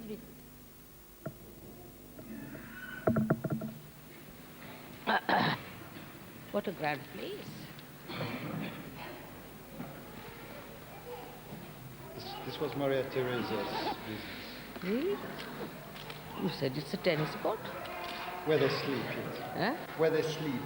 Please be. What a grand place. This was Maria Theresa's business. Really? You said it's a tennis court? Where they sleep, yes. Huh? Where they sleep.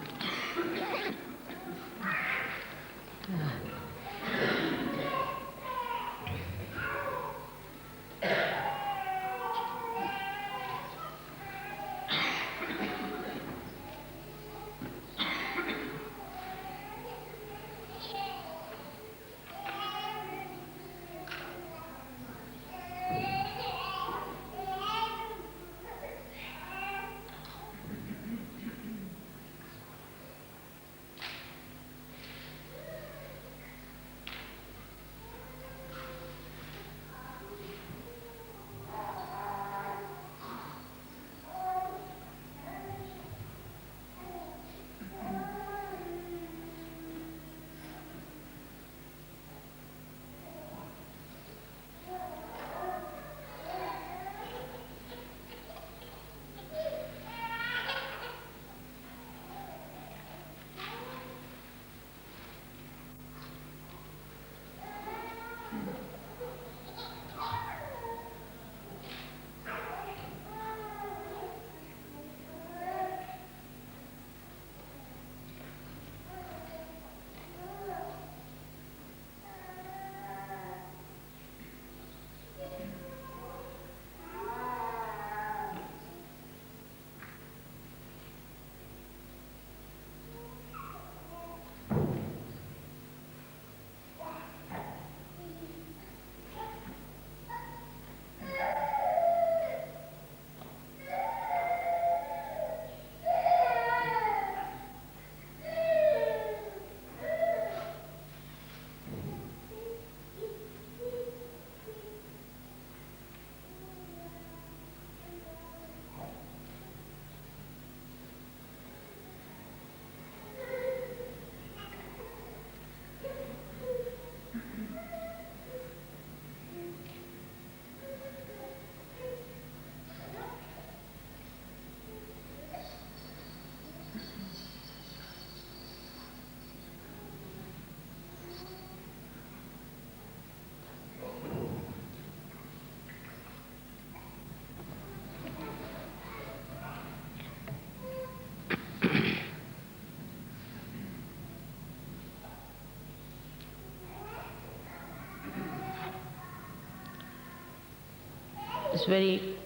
It's very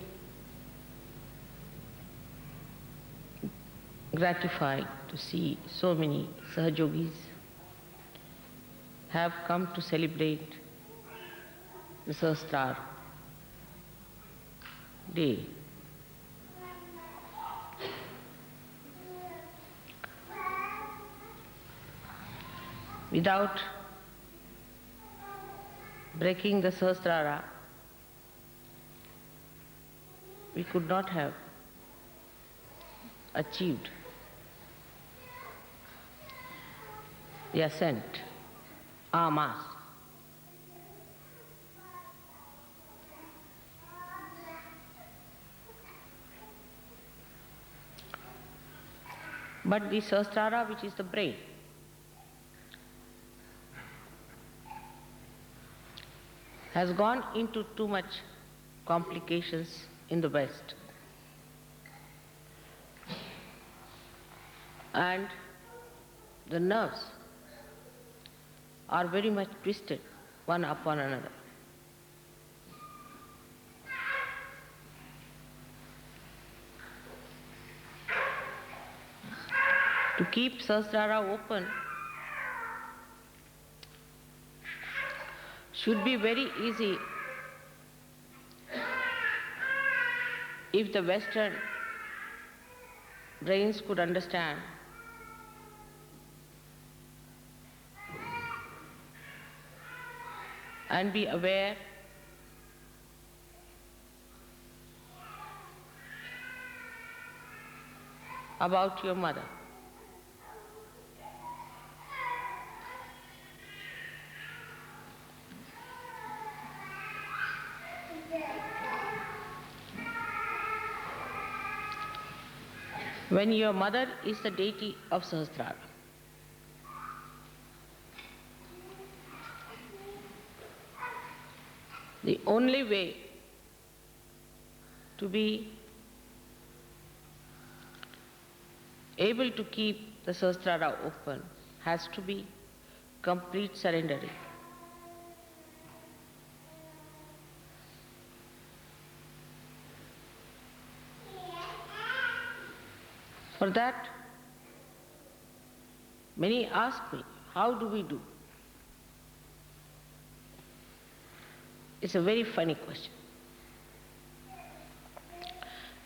gratified to see so many Sahajogis have come to celebrate the Sahasrara day. Without breaking the Sahasrara, we could not have achieved the ascent en masse. But the Sahasrara, which is the brain, has gone into too much complications in the West. And the nerves are very much twisted one upon another. To keep Sahasrara open should be very easy if the Western brains could understand and be aware about your mother. when your mother is the deity of Sahasrara. The only way to be able to keep the Sahasrara open has to be complete surrendering. For that, many ask me, how do we do? It's a very funny question.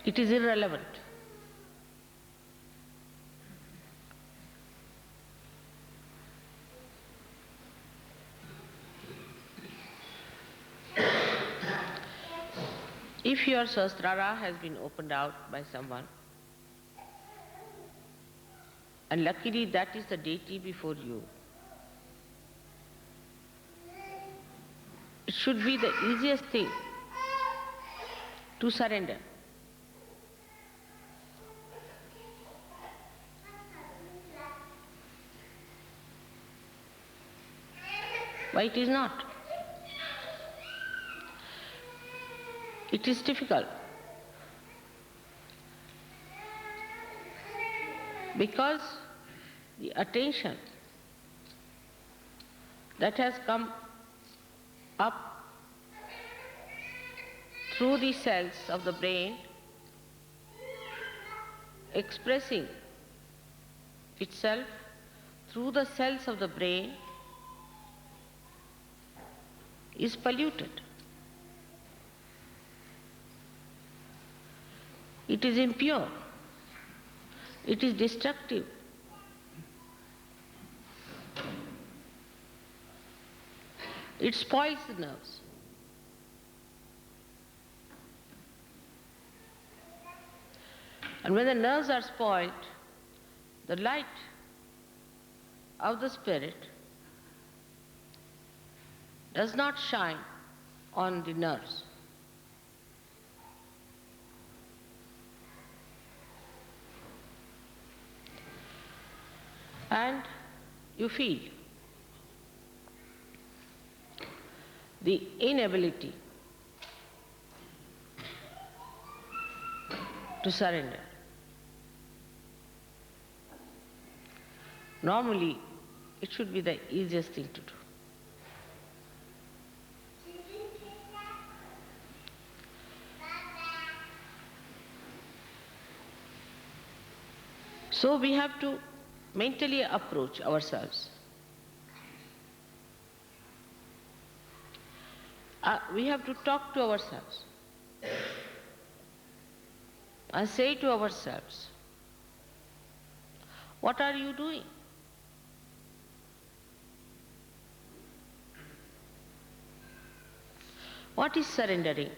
It is irrelevant. If your Sahasrara has been opened out by someone, and luckily that is the deity before you, it should be the easiest thing to surrender. Why it is not? It is difficult because the attention that has come up through the cells of the brain, expressing itself through the cells of the brain, is polluted. It is impure. It is destructive. It spoils the nerves. And when the nerves are spoiled, the light of the spirit does not shine on the nerves. And you feel the inability to surrender. Normally, it should be the easiest thing to do. So we have to mentally approach ourselves. We have to talk to ourselves and say to ourselves, what are you doing? What is surrendering?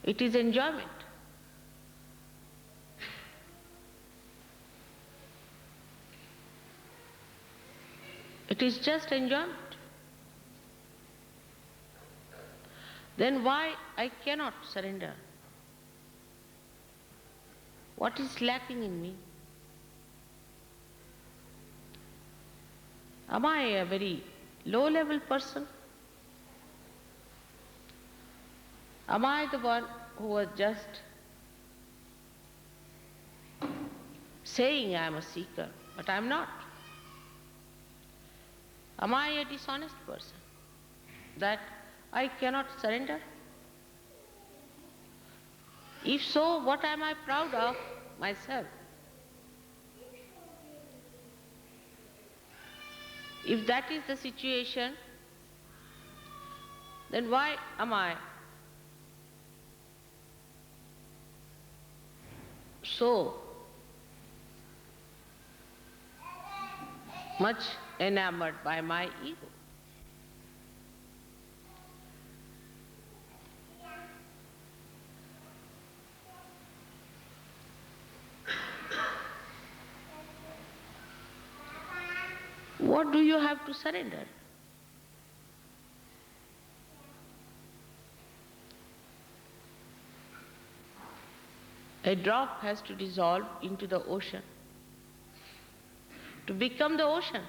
It is enjoyment. It is just enjoyment. Then why I cannot surrender? What is lacking in me? Am I a very low-level person? Am I the one who was just saying I am a seeker, but I am not? Am I a dishonest person that I cannot surrender? If so, what am I proud of myself? If that is the situation, then why am I so much enamored by my ego? What do you have to surrender? A drop has to dissolve into the ocean to become the ocean.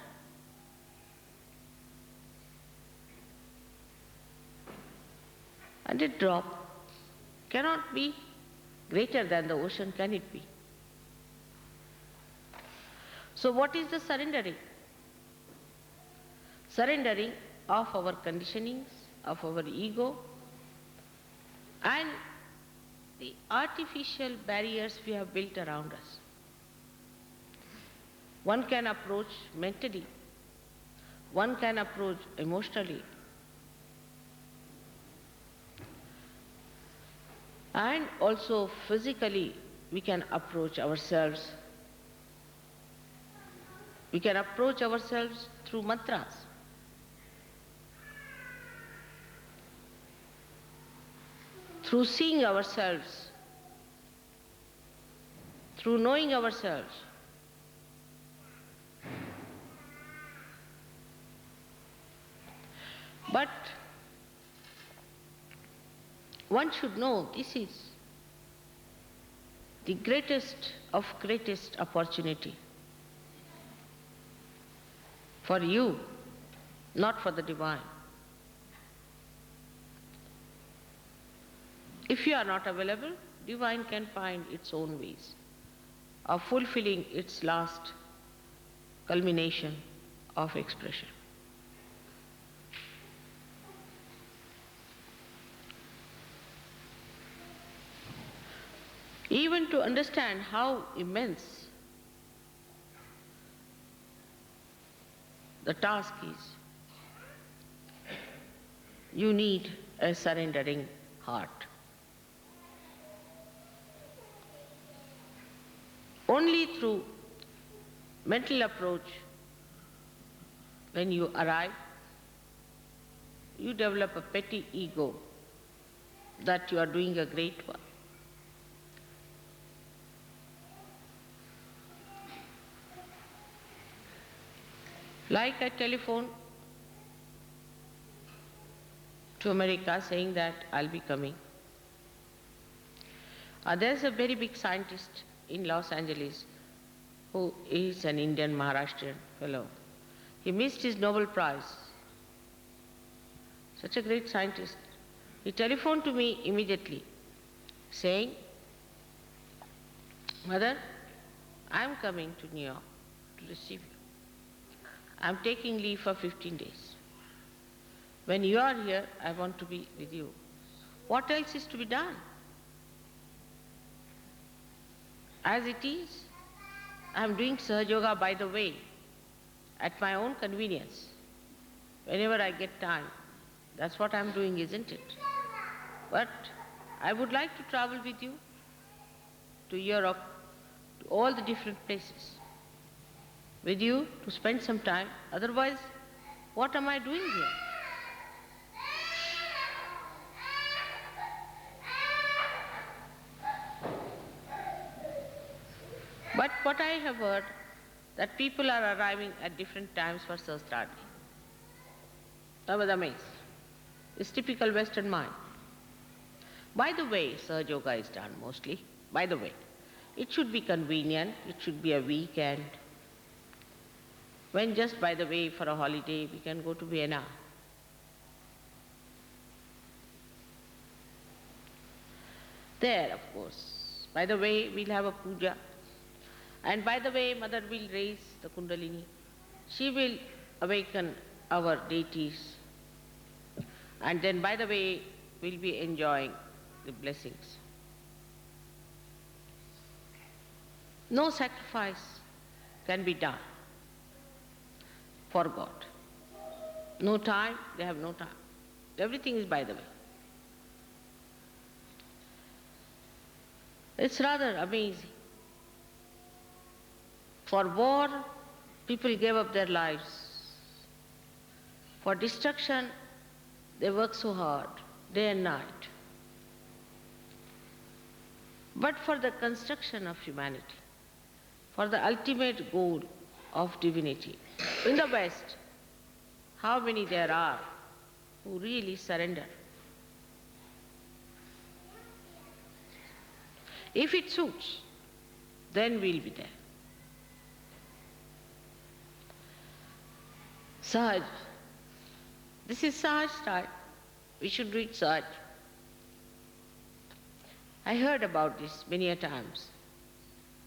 And a drop cannot be greater than the ocean, can it be? So what is the surrendering? Surrendering of our conditionings, of our ego, and the artificial barriers we have built around us. One can approach mentally, one can approach emotionally, and also physically we can approach ourselves. We can approach ourselves through mantras. Through seeing ourselves, through knowing ourselves. But one should know this is the greatest of greatest opportunity for you, not for the divine. If you are not available, divine can find its own ways of fulfilling its last culmination of expression. Even to understand how immense the task is, you need a surrendering heart. Only through mental approach, when you arrive, you develop a petty ego that you are doing a great work. Like I telephoned to America saying that I'll be coming. There's a very big scientist in Los Angeles who is an Indian Maharashtrian fellow. He missed his Nobel Prize. Such a great scientist. He telephoned to me immediately saying, Mother, I'm coming to New York to receive you. I'm taking leave for 15 days. When you are here, I want to be with you. What else is to be done? As it is, I am doing Sahaja Yoga by the way, at my own convenience. Whenever I get time, that's what I am doing, isn't it? But I would like to travel with you to Europe, to all the different places, with you to spend some time. Otherwise, what am I doing here? But what I have heard, that people are arriving at different times for Sahasrara. I was amazed. It's typical Western mind. By the way, Sahaja Yoga is done mostly. By the way, it should be convenient, it should be a weekend. When just by the way for a holiday, we can go to Vienna. There, of course. By the way, we'll have a puja. And by the way, Mother will raise the Kundalini. She will awaken our deities. And then by the way, we'll be enjoying the blessings. No sacrifice can be done for God. No time, they have no time. Everything is by the way. It's rather amazing. For war, people gave up their lives. For destruction, they work so hard, day and night. But for the construction of humanity, for the ultimate goal of divinity, in the West, how many there are who really surrender? If it suits, then we'll be there. Sahaj. This is Sahaj style. We should read Sahaj. I heard about this many a times.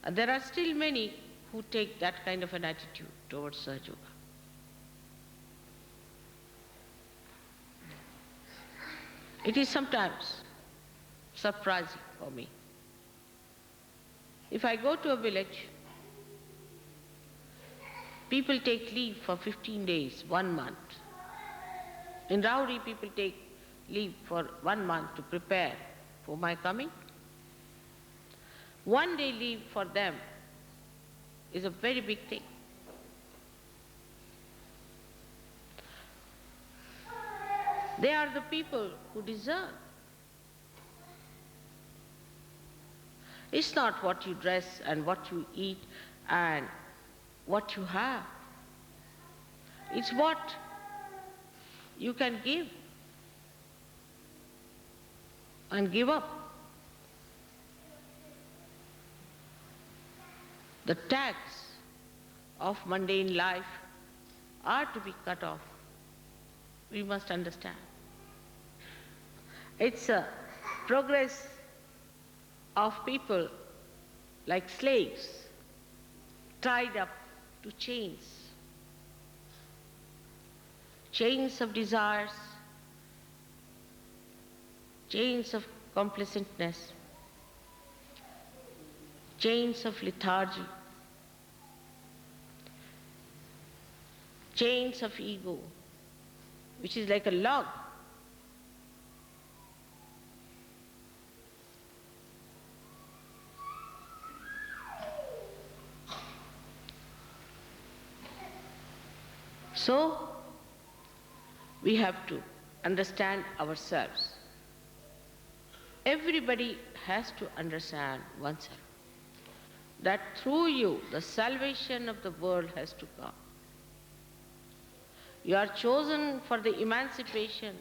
And there are still many who take that kind of an attitude towards Sahaj Yoga. It is sometimes surprising for me. If I go to a village, people take leave for 15 days, 1 month. In Rauri, people take leave for 1 month to prepare for my coming. 1 day leave for them is a very big thing. They are the people who deserve. It's not what you dress and what you eat and what you have. It's what you can give and give up. The tags of mundane life are to be cut off. We must understand. It's a progress of people like slaves tied up to chains. Chains of desires, chains of complacentness, chains of lethargy, chains of ego, which is like a log. So, we have to understand ourselves. Everybody has to understand oneself, that through you the salvation of the world has to come. You are chosen for the emancipation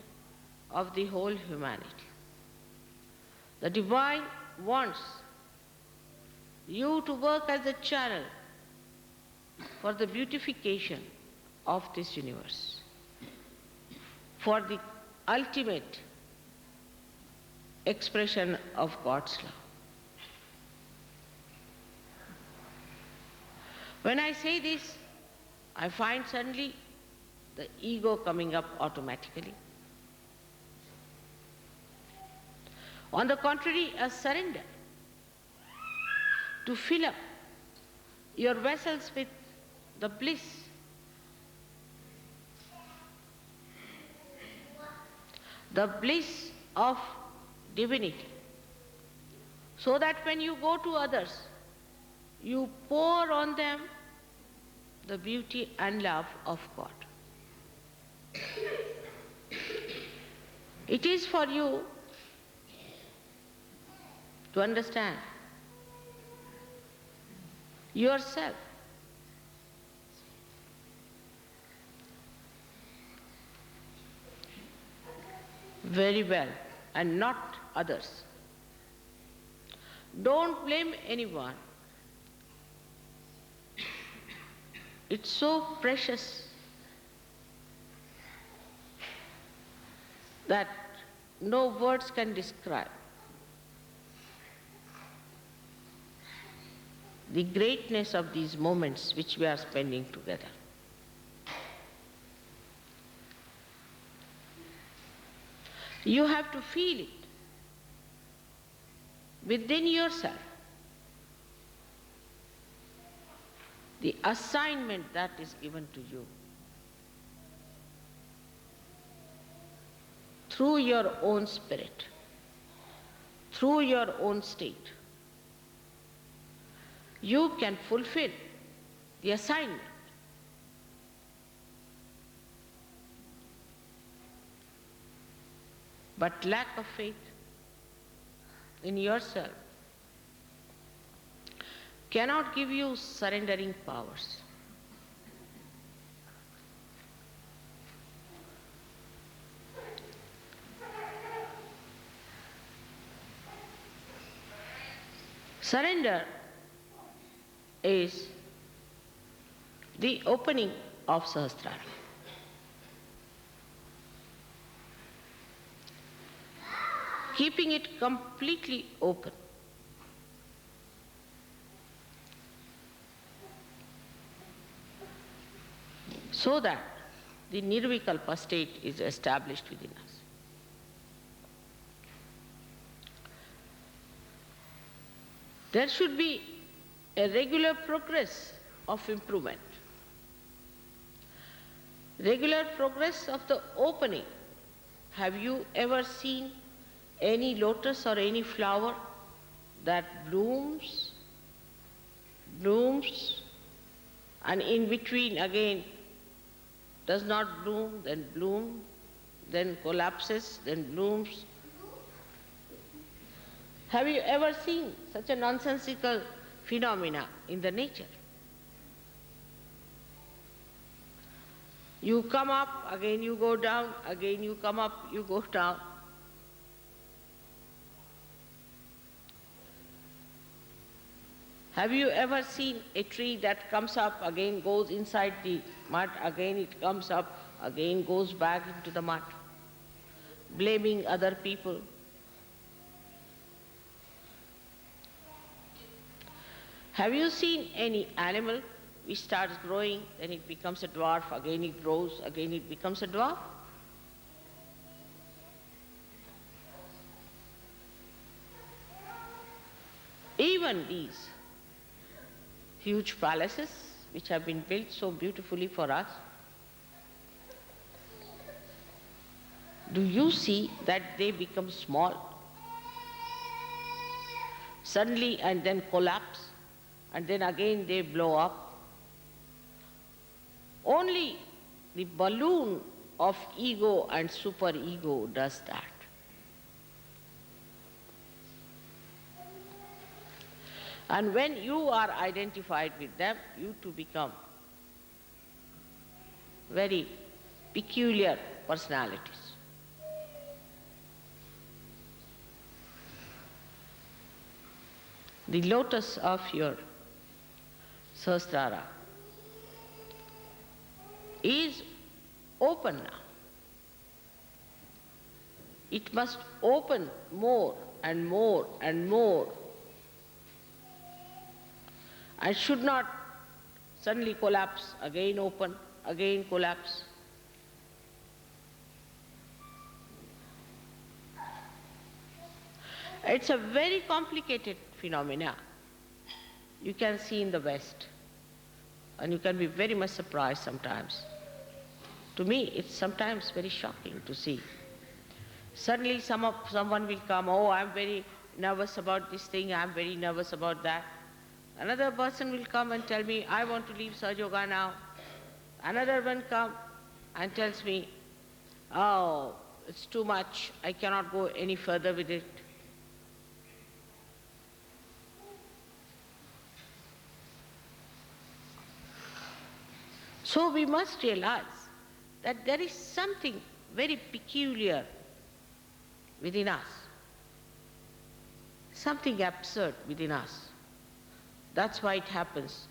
of the whole humanity. The divine wants you to work as a channel for the beautification of this universe, for the ultimate expression of God's love. When I say this, I find suddenly the ego coming up automatically. On the contrary, a surrender to fill up your vessels with the bliss, the bliss of divinity, so that when you go to others, you pour on them the beauty and love of God. It is for you to understand yourself. Very well, and not others. Don't blame anyone. It's so precious that no words can describe the greatness of these moments which we are spending together. You have to feel it within yourself, the assignment that is given to you through your own spirit, through your own state. You can fulfill the assignment. But lack of faith in yourself cannot give you surrendering powers. Surrender is the opening of Sahasrara. Keeping it completely open. So that the Nirvikalpa state is established within us. There should be a regular progress of improvement. Regular progress of the opening. Have you ever seen any lotus or any flower that blooms, and in between again does not bloom, then collapses, then blooms? Have you ever seen such a nonsensical phenomena in the nature? You come up, again you go down, again you come up, you go down. Have you ever seen a tree that comes up, again goes inside the mud, again it comes up, again goes back into the mud, blaming other people? Have you seen any animal which starts growing, then it becomes a dwarf, again it grows, again it becomes a dwarf? Even these huge palaces which have been built so beautifully for us, do you see that they become small suddenly and then collapse, and then again they blow up? Only the balloon of ego and superego does that. And when you are identified with them, you too become very peculiar personalities. The lotus of your Sahasrara is open now. It must open more and more and more, and should not suddenly collapse, again open, again collapse. It's a very complicated phenomena. You can see in the West, and you can be very much surprised sometimes. To me, it's sometimes very shocking to see. Suddenly someone will come, oh, I'm very nervous about this thing, I'm very nervous about that. Another person will come and tell me, I want to leave Sahaja Yoga now. Another one come and tells me, oh, it's too much, I cannot go any further with it. So we must realize that there is something very peculiar within us, something absurd within us. That's why it happens.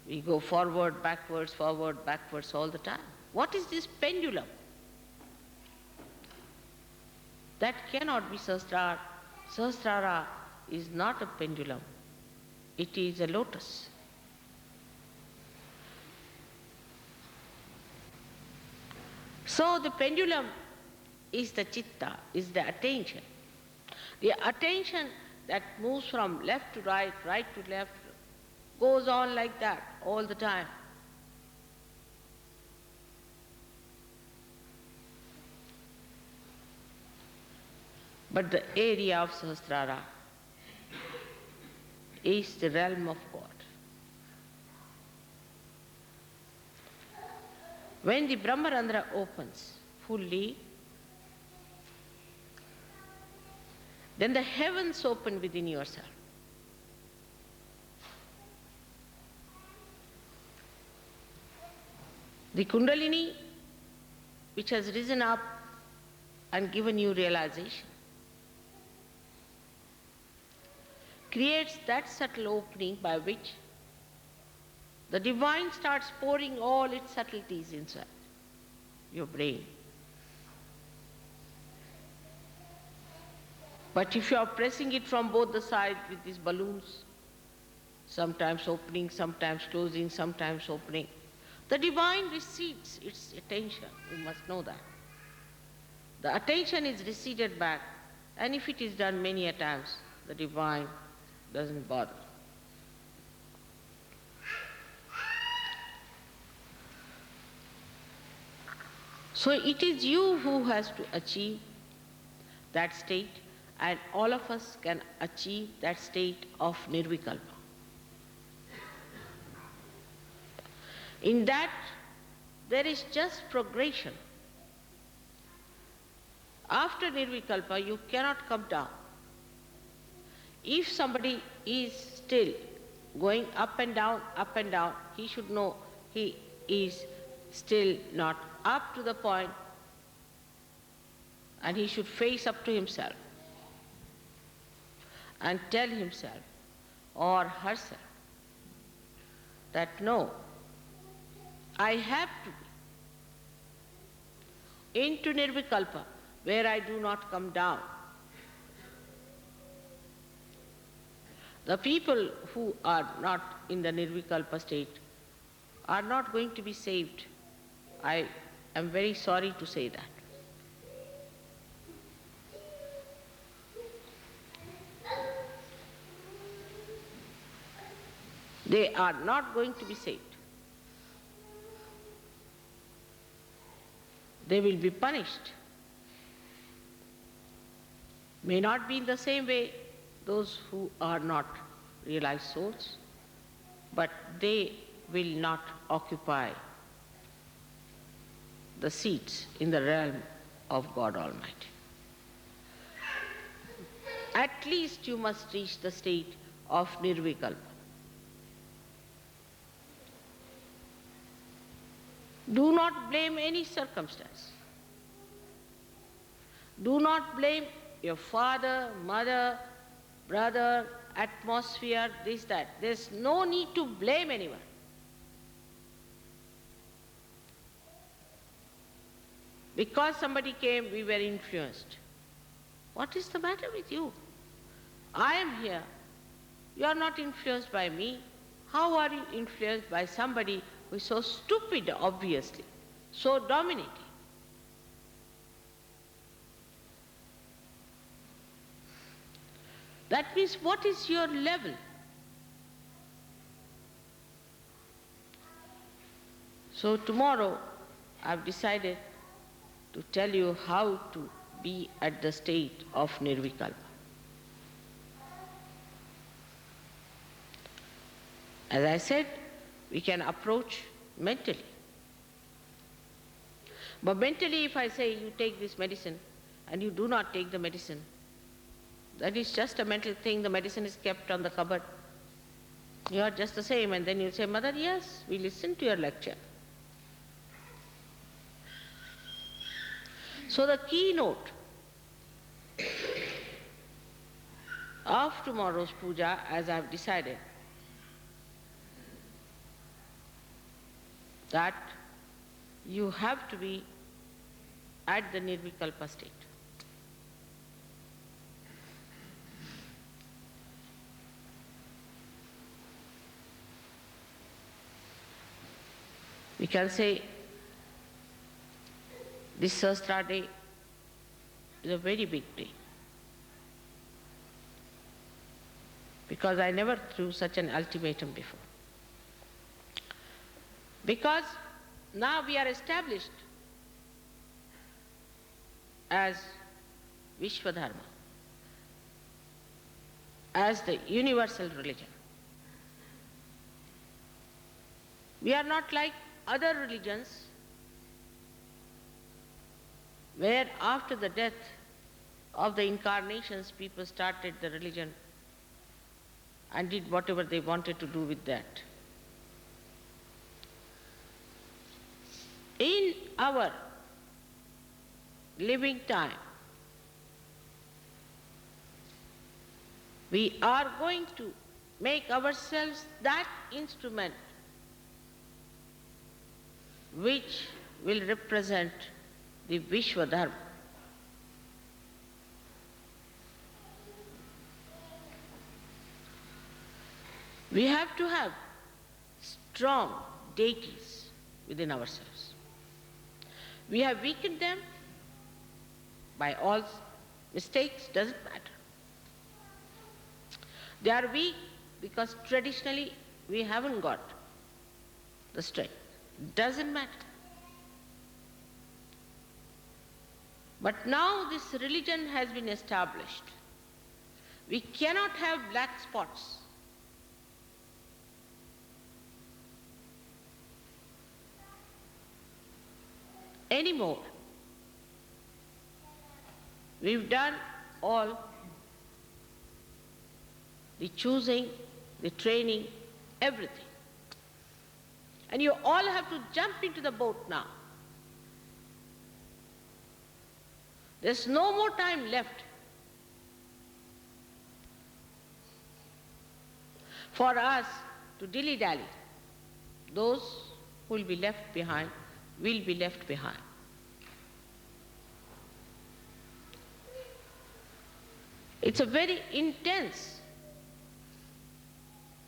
We go forward, backwards all the time. What is this pendulum? That cannot be Sahasrara. Sahasrara is not a pendulum. It is a lotus. So the pendulum is the chitta, is the attention. The attention that moves from left to right, right to left, goes on like that all the time. But the area of Sahasrara is the realm of God. When the Brahmarandra opens fully, then the heavens open within yourself. The Kundalini, which has risen up and given you realization, creates that subtle opening by which the divine starts pouring all its subtleties inside your brain. But if you are pressing it from both the sides with these balloons, sometimes opening, sometimes closing, sometimes opening, the divine recedes its attention. You must know that. The attention is receded back, and if it is done many a times, the divine doesn't bother. So it is you who has to achieve that state, and all of us can achieve that state of Nirvikalpa. In that, there is just progression. After Nirvikalpa, you cannot come down. If somebody is still going up and down, he should know he is still not up to the point, and he should face up to himself and tell himself or herself that no, I have to be into Nirvikalpa where I do not come down. The people who are not in the Nirvikalpa state are not going to be saved. I am very sorry to say that. They are not going to be saved. They will be punished. May not be in the same way those who are not realized souls, but they will not occupy the seats in the realm of God Almighty. At least you must reach the state of Nirvikalpa. Do not blame any circumstance. Do not blame your father, mother, brother, atmosphere, this, that. There's no need to blame anyone. Because somebody came, we were influenced. What is the matter with you? I am here. You are not influenced by me. How are you influenced by somebody who is so stupid, obviously, so dominating? That means, what is your level? So tomorrow I've decided to tell you how to be at the state of Nirvikalpa. As I said, we can approach mentally. But mentally, if I say you take this medicine and you do not take the medicine, that is just a mental thing. The medicine is kept on the cupboard. You are just the same. And then you say, Mother, yes, we listened to your lecture. So the keynote of tomorrow's puja, as I have decided, that you have to be at the Nirvikalpa state. We can say this Sahasrara day is a very big day, because I never threw such an ultimatum before. Because now we are established as Vishwadharma, as the universal religion. We are not like other religions where after the death of the incarnations people started the religion and did whatever they wanted to do with that. In our living time, We are going to make ourselves that instrument which will represent the Vishwa Dharma. We have to have strong deities within ourselves. We have weakened them by all mistakes, doesn't matter. They are weak because traditionally we haven't got the strength. Doesn't matter. But now this religion has been established. We cannot have black spots. Anymore. We've done all the choosing, the training, everything. And you all have to jump into the boat now. There's no more time left for us to dilly-dally. Those who will be left behind will be left behind. It's a very intense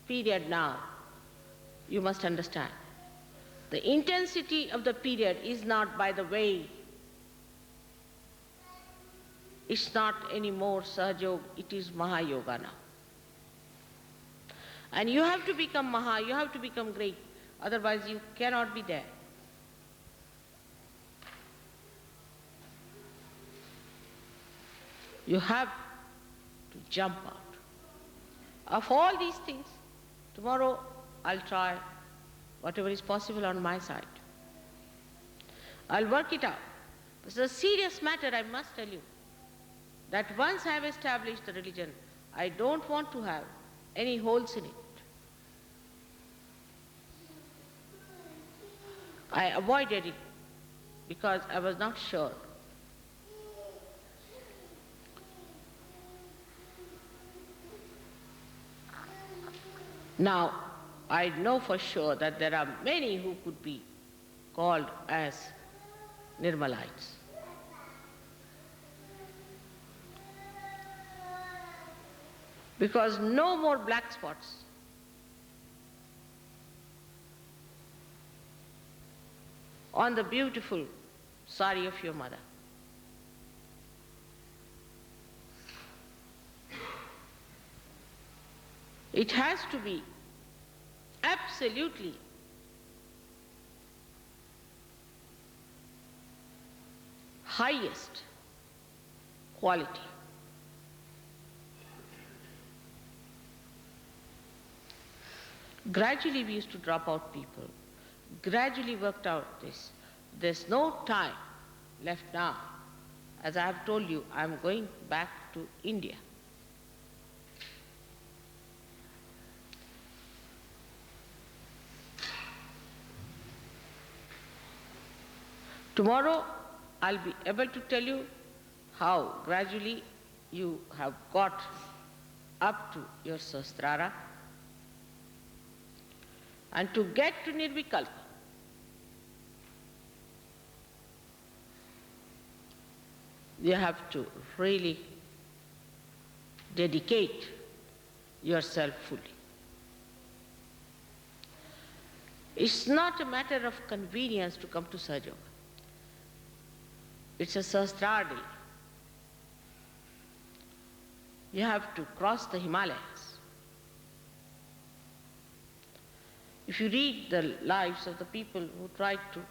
period now, you must understand. The intensity of the period is not by the way. It's not anymore Sahaja, it is Mahayoga now. And you have to become Maha, you have to become great, otherwise you cannot be there. You have to jump out. Of all these things, tomorrow I'll try whatever is possible on my side. I'll work it out. This is a serious matter, I must tell you, that once I have established the religion, I don't want to have any holes in it. I avoided it because I was not sure. Now, I know for sure that there are many who could be called as Nirmalites. Because no more black spots. On the beautiful sari of your mother. It has to be absolutely highest quality. Gradually we used to drop out people. Gradually worked out this. There's no time left now. As I have told you, I'm going back to India. Tomorrow I'll be able to tell you how gradually you have got up to your Sahasrara. And to get to Nirvikalpa, you have to really dedicate yourself fully. It's not a matter of convenience to come to Sahaja. It's a Sahasrara day. You have to cross the Himalayas. If you read the lives of the people who tried to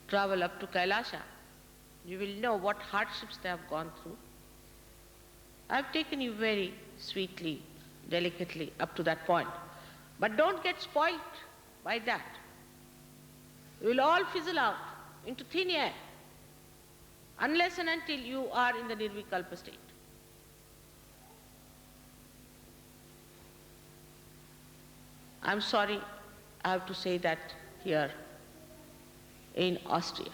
travel up to Kailasha, you will know what hardships they have gone through. I've taken you very sweetly, delicately up to that point. But don't get spoiled by that. You will all fizzle out into thin air unless and until you are in the Nirvikalpa state. I'm sorry, I have to say that here in Austria.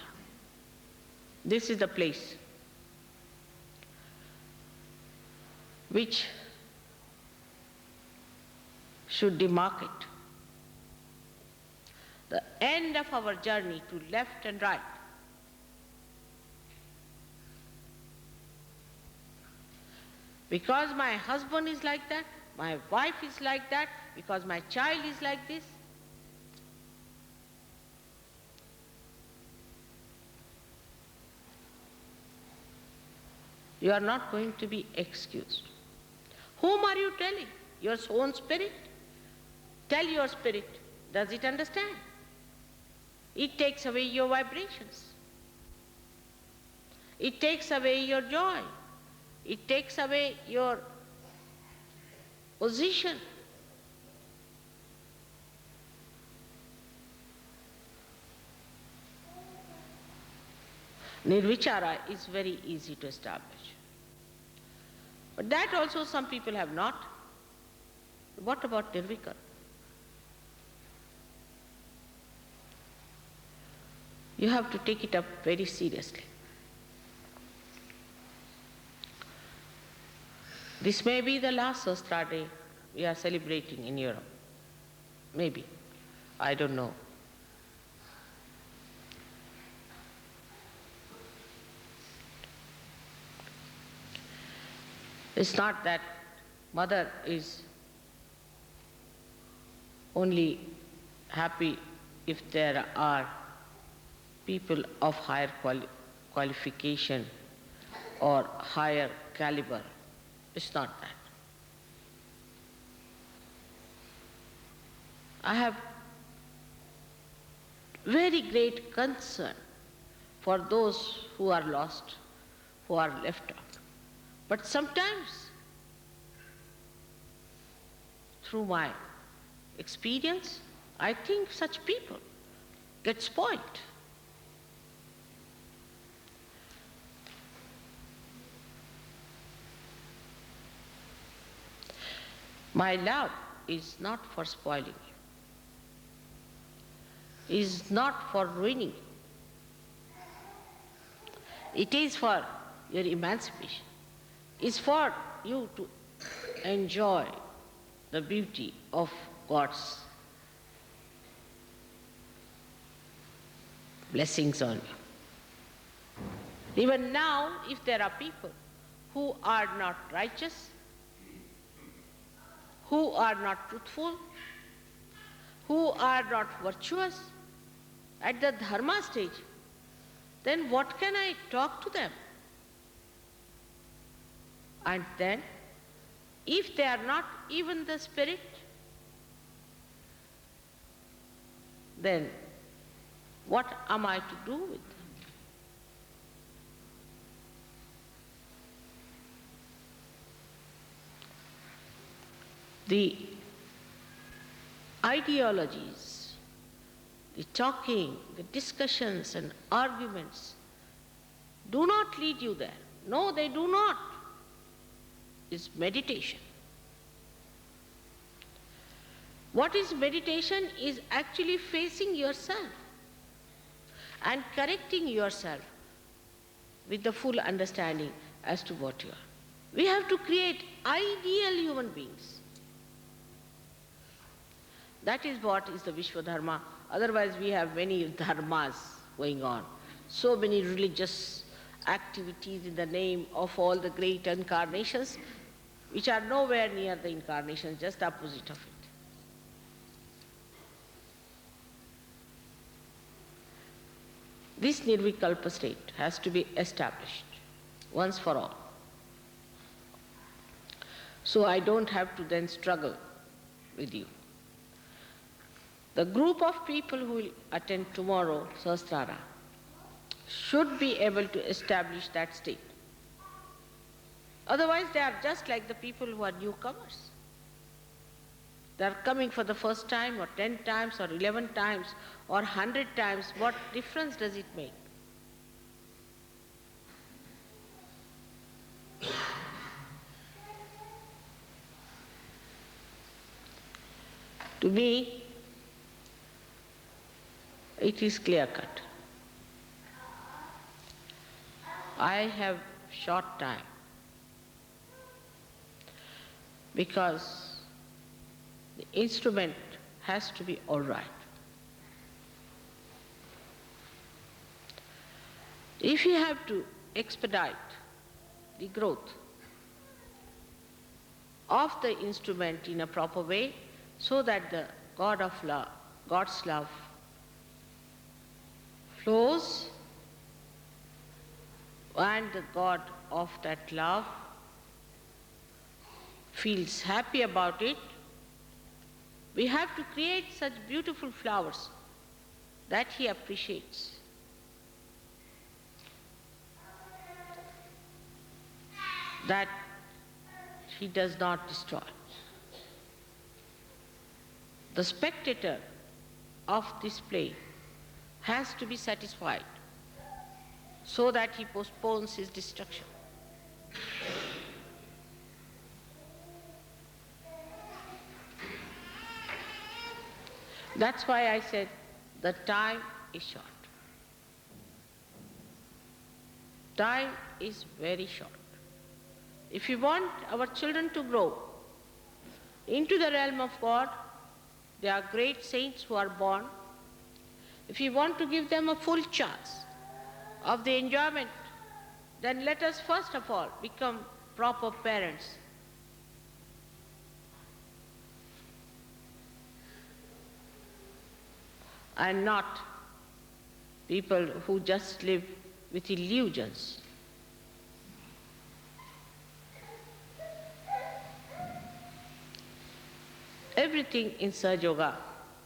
This is the place which should demarcate the end of our journey to left and right. Because my husband is like that, my wife is like that, because my child is like this. You are not going to be excused. Whom are you telling? Your own spirit? Tell your spirit. Does it understand? It takes away your vibrations. It takes away your joy. It takes away your position. Nirvichara is very easy to establish. But that also some people have not. What about Nirvikalpa? You have to take it up very seriously. This may be the last Sahasrara day we are celebrating in Europe. Maybe. I don't know. It's not that mother is only happy if there are people of higher qualification or higher caliber. It's not that. I have very great concern for those who are lost, who are left out. But sometimes, through my experience, I think such people get spoiled. My love is not for spoiling you, is not for ruining you. It is for your emancipation. It's for you to enjoy the beauty of God's blessings on you. Even now, if there are people who are not righteous, who are not truthful, who are not virtuous at the dharma stage, then what can I talk to them? And then, if they are not even the spirit, then what am I to do with them? The ideologies, the talking, the discussions and arguments do not lead you there. No, they do not. It's meditation. What is meditation is actually facing yourself and correcting yourself with the full understanding as to what you are. We have to create ideal human beings. That is what is the Vishwa Dharma. Otherwise we have many dharmas going on. So many religious activities in the name of all the great incarnations, which are nowhere near the incarnations, just the opposite of it. This Nirvikalpa state has to be established once for all. So I don't have to then struggle with you. The group of people who will attend tomorrow, Sahasrara, should be able to establish that state. Otherwise, they are just like the people who are newcomers. They are coming for the first time, or 10 times, or 11 times, or 100 times. What difference does it make? To me, it is clear-cut. I have short time. because the instrument has to be all right. If you have to expedite the growth of the instrument in a proper way so that the God of love, God's love flows and the God of that love feels happy about it, we have to create such beautiful flowers that he appreciates. That he does not destroy. The spectator of this play has to be satisfied so that he postpones his destruction. That's why I said the time is short. Time is very short. If we want our children to grow into the realm of God, they are great saints who are born. If we want to give them a full chance of the enjoyment, then let us first of all become proper parents. And not people who just live with illusions. Everything in Sahaja Yoga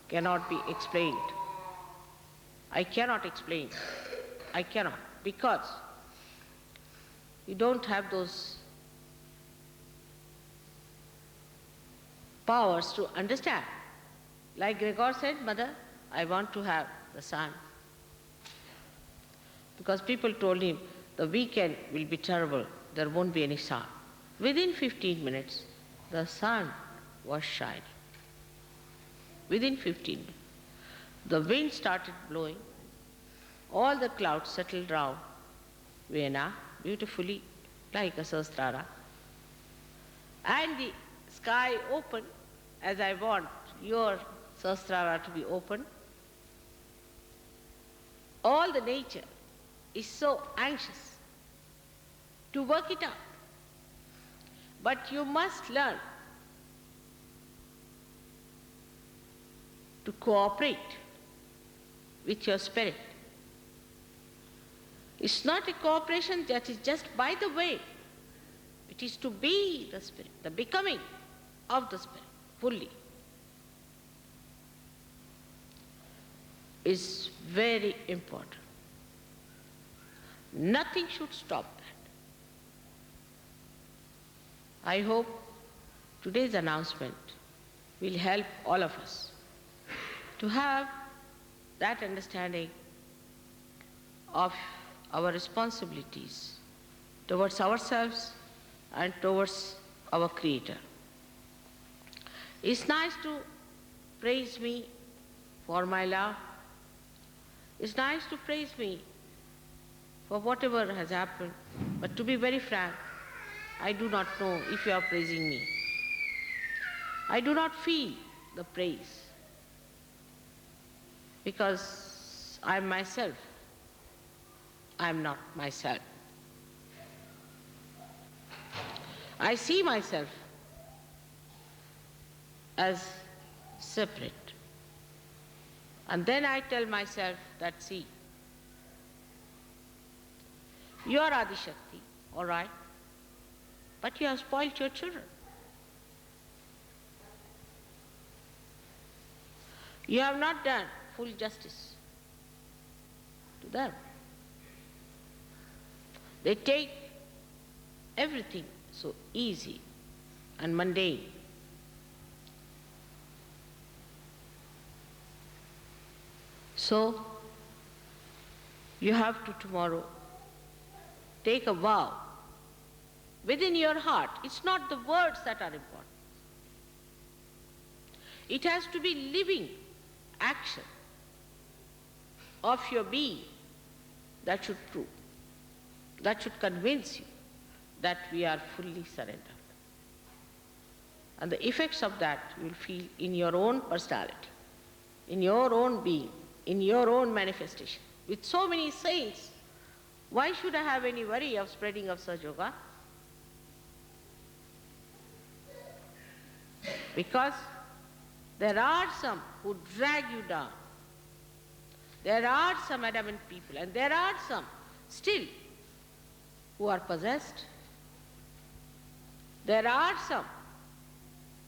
cannot be explained. I cannot explain. I cannot, because you don't have those powers to understand. Like Gregor said, Mother, I want to have the sun. Because people told him, the weekend will be terrible, there won't be any sun. Within 15 minutes, the sun was shining. Within 15 minutes. The wind started blowing, all the clouds settled round Vienna beautifully like a Sahasrara, and the sky opened as I want your Sahasrara to be open. All the nature is so anxious to work it out. But you must learn to cooperate with your spirit. It's not a cooperation that is just by the way. It is to be the spirit, the becoming of the spirit fully. Is very important. Nothing should stop that. I hope today's announcement will help all of us to have that understanding of our responsibilities towards ourselves and towards our Creator. It's nice to praise me for my love. It's nice to praise me for whatever has happened, but to be very frank, I do not know if you are praising me. I do not feel the praise because I am myself. I am not myself. I see myself as separate. And then I tell myself that, see, you are Adi Shakti, all right, but you have spoiled your children. You have not done full justice to them. They take everything so easy and mundane. So, you have to tomorrow take a vow within your heart. It's not the words that are important. It has to be living action of your being that should prove, that should convince you that we are fully surrendered. And the effects of that you will feel in your own personality, in your own being, in your own manifestation. With so many saints, why should I have any worry of spreading of Sahaja Yoga? Because there are some who drag you down. There are some adamant people, and there are some still who are possessed. There are some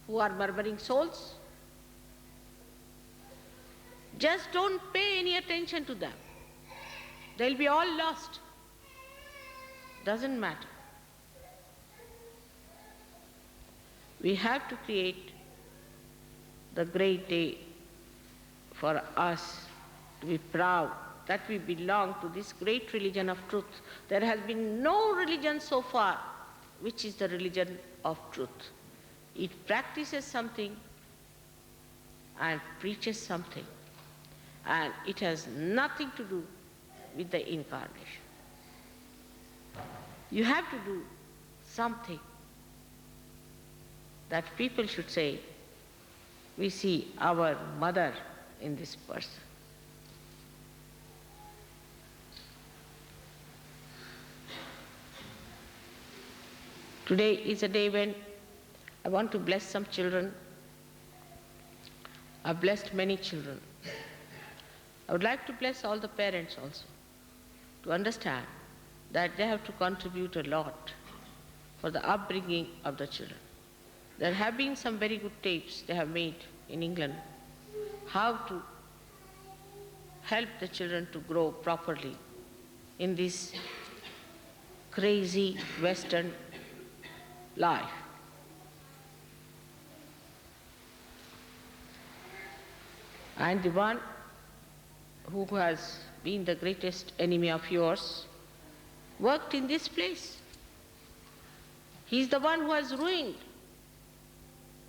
who are murmuring souls. Just don't pay any attention to them. They'll be all lost. Doesn't matter. We have to create the great day for us to be proud that we belong to this great religion of truth. There has been no religion so far which is the religion of truth. It practices something and preaches something, and it has nothing to do with the incarnation. You have to do something that people should say, we see our mother in this person. Today is a day when I want to bless some children. I've blessed many children. I would like to bless all the parents also, to understand that they have to contribute a lot for the upbringing of the children. There have been some very good tapes they have made in England, how to help the children to grow properly in this crazy Western life. And the one who has been the greatest enemy of yours worked in this place. He's the one who has ruined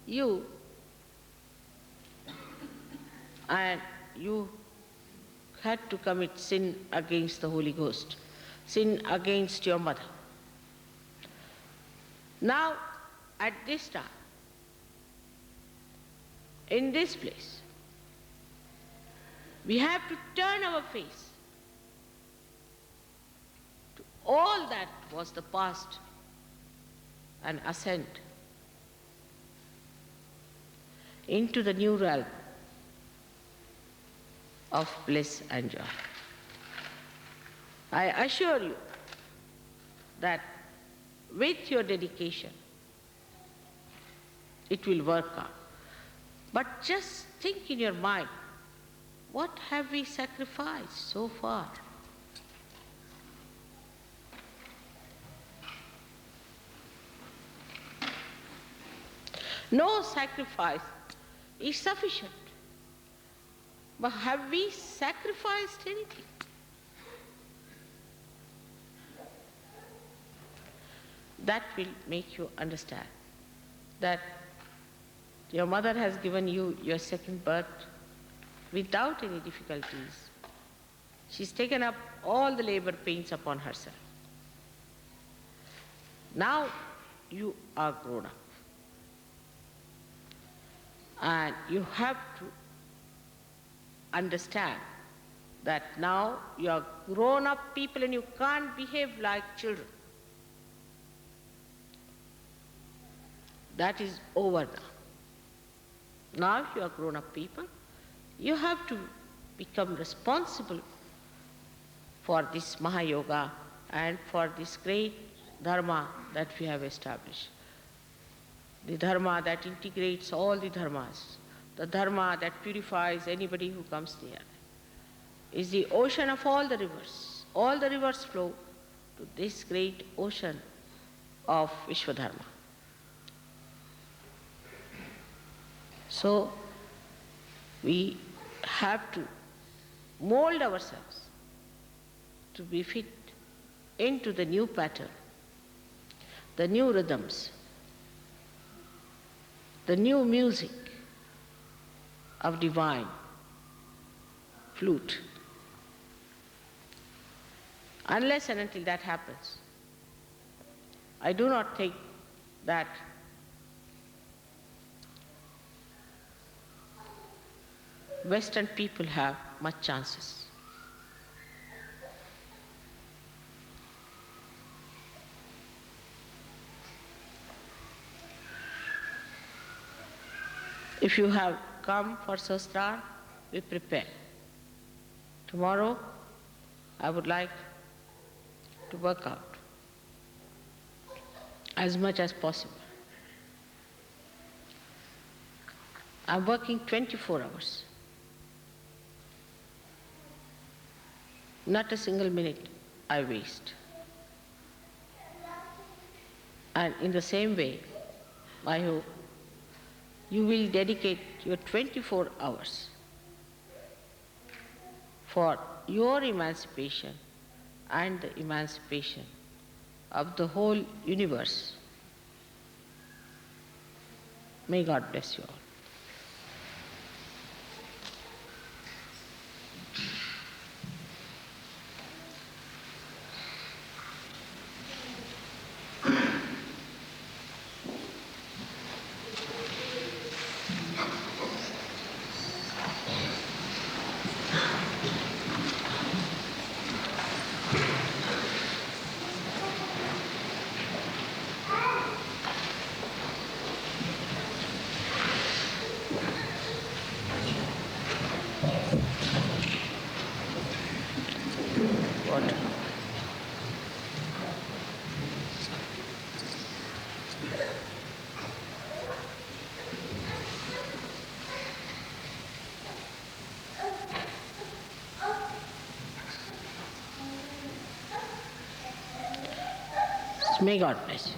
you, and you had to commit sin against the Holy Ghost, sin against your mother. Now, at this time, in this place, we have to turn our face to all that was the past and ascend into the new realm of bliss and joy. I assure you that with your dedication, it will work out. But just think in your mind, what have we sacrificed so far? No sacrifice is sufficient. But have we sacrificed anything? That will make you understand that your mother has given you your second birth without any difficulties. She's taken up all the labor pains upon herself. Now you are grown up. And you have to understand that now you are grown up people and you can't behave like children. That is over now. Now you are grown up people. You have to become responsible for this Mahayoga and for this great dharma that we have established. The dharma that integrates all the dharmas, the dharma that purifies anybody who comes near, is the ocean of all the rivers. All the rivers flow to this great ocean of Vishwadharma. So, we have to mold ourselves to be fit into the new pattern, the new rhythms, the new music of divine flute. Unless and until that happens, I do not think that Western people have much chances. If you have come for Sahasrara, we prepare. Tomorrow, I would like to work out as much as possible. I'm working 24 hours. Not a single minute I waste. And in the same way, I hope you will dedicate your 24 hours for your emancipation and the emancipation of the whole universe. May God bless you all. May God bless you.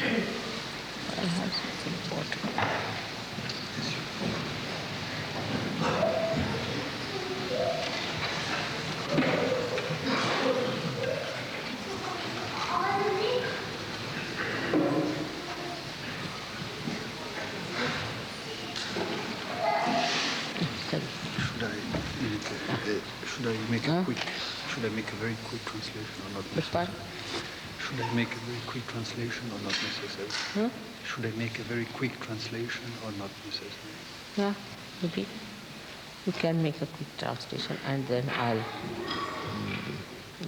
I have something important. Should I make a very quick translation or not Pardon? necessary? Should I make a very quick translation or not necessary? Should I make a very quick translation or not necessary? Yeah, maybe. You can make a quick translation and then I'll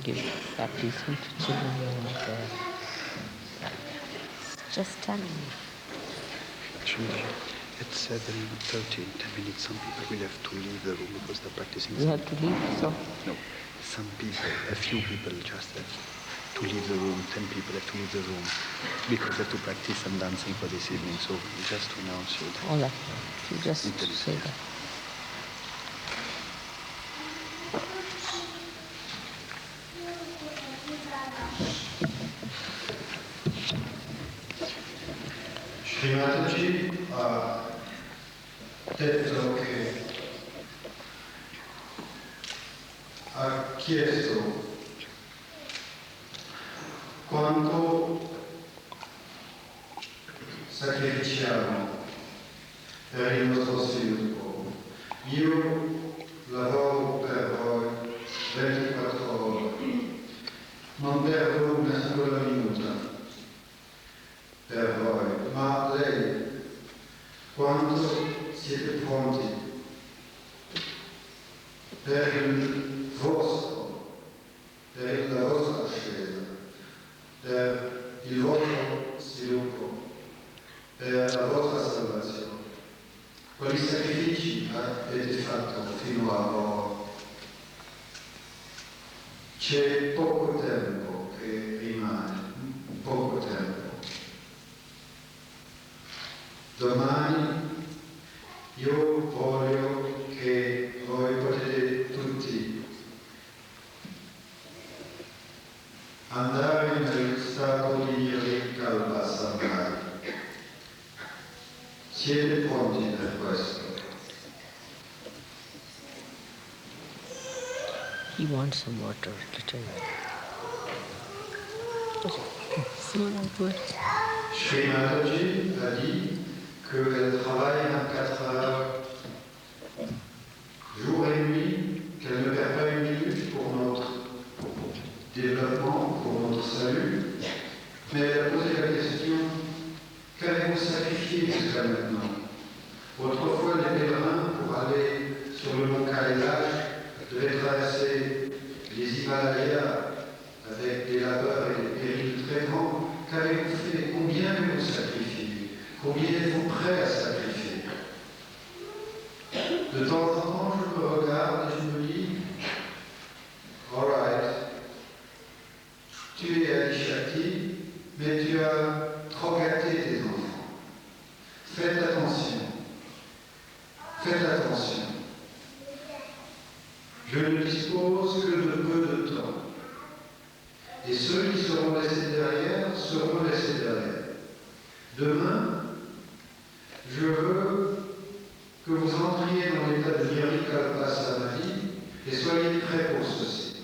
give baptism to children over there. Just tell me. Actually, at 7:30, in 10 minutes, some people will have to leave the room because they're practicing. You have to leave, so? No, some people, a few people just have to leave the room, 10 people have to leave the room because they have to practice some dancing for this evening. So just to announce you that. All right. You just say that. Srimataji ha detto che ha chiesto quanto sacrificiamo per il nostro sviluppo. Io lavoro per voi 24 ore, non perdo una sola minuta per voi, ma lei, quanto siete pronti per il vostro, per la vostra ascesa, per il vostro sviluppo, per la vostra salvazione? Quali sacrifici avete fatto fino ad ora? C'è poco tempo che rimane, poco tempo. Domani io voglio che voi potete tutti andare nel stato di Nirvikalpa Samadhi. Siete pronti per questo? He wants some water, little. Srimataji a dit qu'elle travaille 24 heures jour et nuit, qu'elle ne perd pas une minute pour notre développement, pour notre salut, Himalayas, avec des labeurs et des périls très grands, qu'avez-vous fait? Combien avez-vous sacrifié? Combien êtes-vous prêt à sacrifier? De temps en temps, je me regarde et je me dis, all right, tu es à Ishaki, mais tu as trop gâté tes enfants. Faites attention. Faites attention. Je ne dispose que de peu de temps. Et ceux qui seront laissés derrière seront laissés derrière. Demain, je veux que vous entriez dans l'état de Nirvikalpa Samadhi et soyez prêts pour ceci.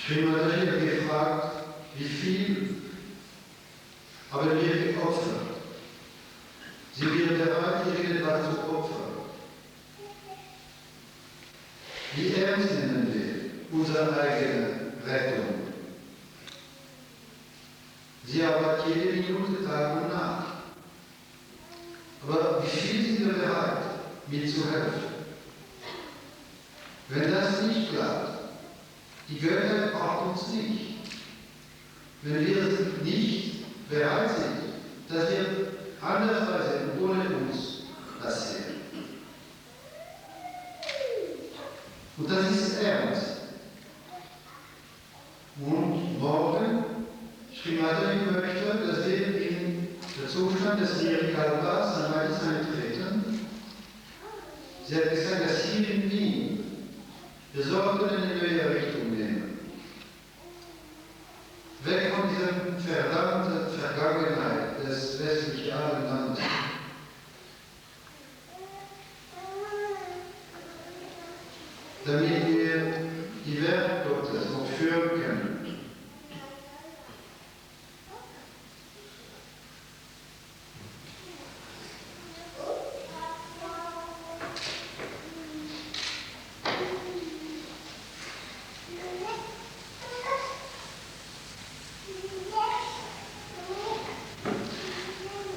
Srimadaji hat gefragt, wie viel haben wir geopfert? Sind wir bereit, irgendwas zu opfern? Wie ernst nehmen wir unsere eigene Rettung? Sie arbeitet jede Minute, Tag und Nacht. Aber wie viel sind wir bereit, mitzuhelfen? Wenn das nicht klappt, die Götter braucht uns nicht. Wenn wir nicht bereit sind, das wird andersweise ohne uns passieren. Und das ist ernst. Und morgen, Srimadaji möchte, dass wir in den Zustand des Nirvikalpa Samadhis eintreten. Sie hat gesagt, dass hier in Wien wir sollten eine neue Richtung nehmen. Weg von dieser verdammten Vergangenheit des westlichen Abendlandes. Damit wir die Werke Gottes noch führen können.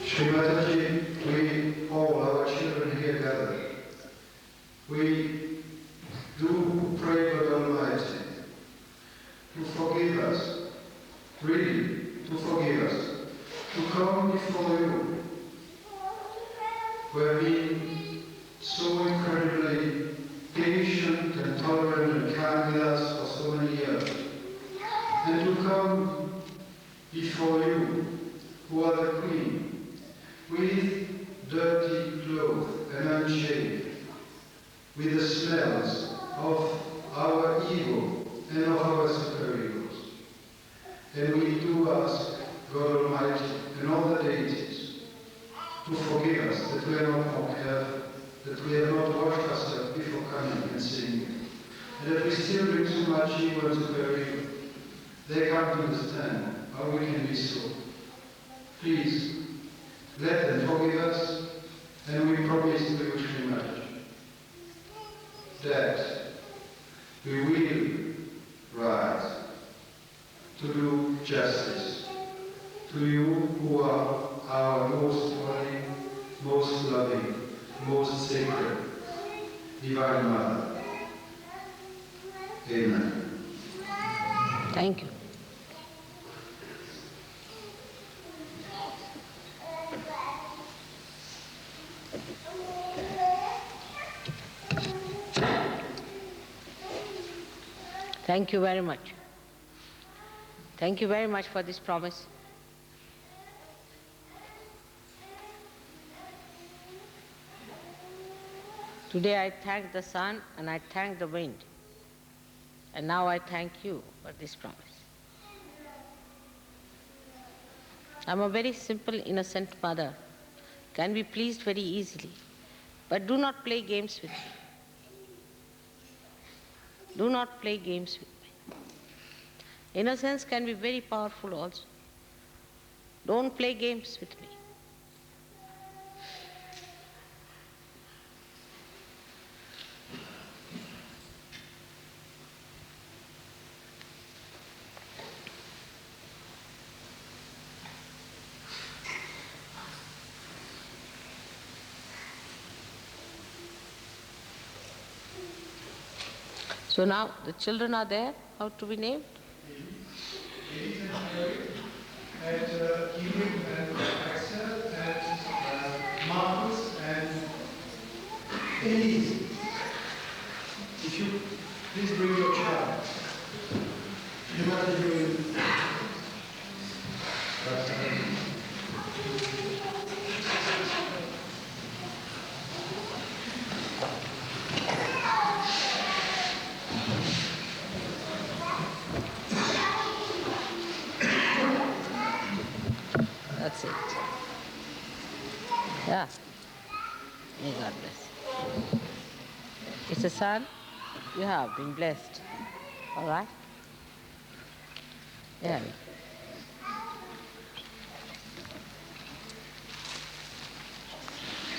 Srimadaji, we all, our children here gathered, we do pray God Almighty to forgive us, really, to forgive us, to come before you. We have been so incredibly patient and tolerant and kind with us for so many years, and to come before you, who are the Queen, with dirty clothes and unshaved, with the smells of our ego and of our super-egos. And we do ask God Almighty and all the deities to forgive us that we are not more careful, that we have not washed ourselves before coming and singing, and that we still bring so much ego and super-ego. They can't understand how we can be so. Please, let them forgive us, and we promise to you, Srimadaji, that we will rise to do justice to you who are our most holy, most loving, most sacred, Divine Mother. Amen. Thank you. Thank you very much. Thank you very much for this promise. Today I thank the sun and I thank the wind. And now I thank you for this promise. I'm a very simple, innocent mother, can be pleased very easily, but do not play games with me. Do not play games with me. Innocence can be very powerful also. Don't play games with me. So now the children are there, how to be named? And Kim and Axel and Marcus and Elise. If you please bring your child. You want to do That's it. Yeah. May God bless. It's a son. You have been blessed. All right? Yeah.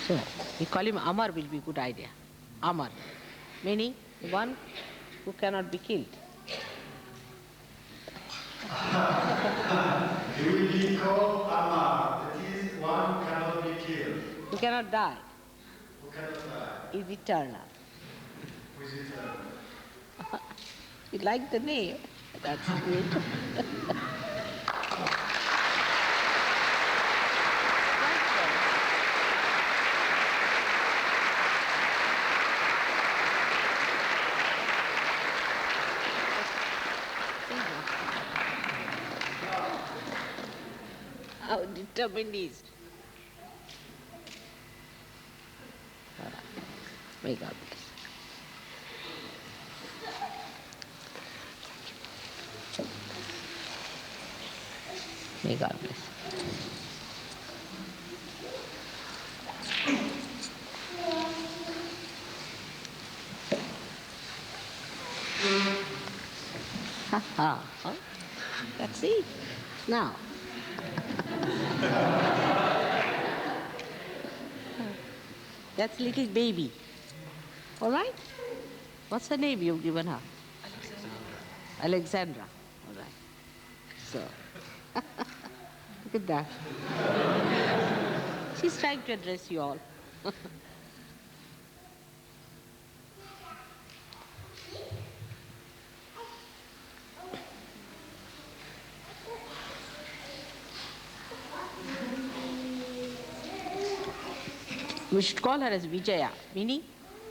So, we call him Amar will be a good idea. Amar. Meaning, the one who cannot be killed. He will be called Amar. That is one who cannot be killed. Who cannot die. Who cannot die. Is eternal. Who is eternal. You like the name? That's good. How determined he is. May God bless. May God bless. Ha ha. Huh? That's it. Now. That's little baby. All right? What's the name you've given her? Alexandra. All right. So, look at that. She's trying to address you all. We should call her as Vijaya, meaning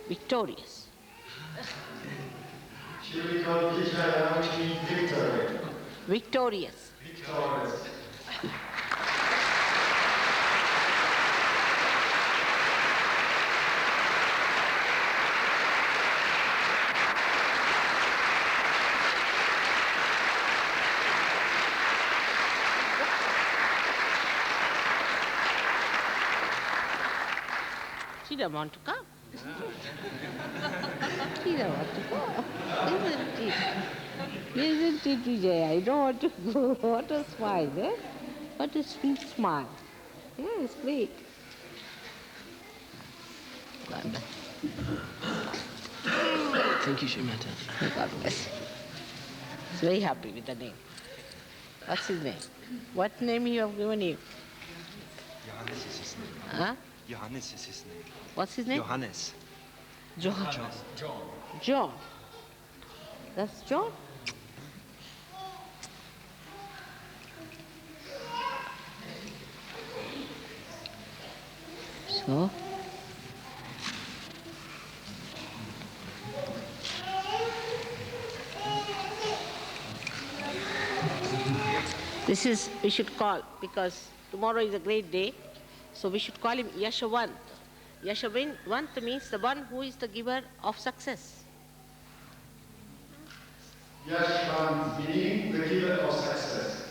victorious. She will be called Vijaya, which means victory. Victorious. Victorious. She doesn't want to come. She doesn't want to come. Isn't it? Isn't it, Vijaya? I don't want to go. What a smile, eh? What a sweet smile. Yes, great. God bless. Thank you, Shrimata. God bless. He's very happy with the name. What's his name? What name you have given him? Johannes is his name. Huh? Johannes is his name. What's his name? Johannes. John. John. That's John? So? This is, we should call, because tomorrow is a great day, so we should call him Yashavant. Yashavant means the one who is the giver of success. Yashvan meaning the giver of success.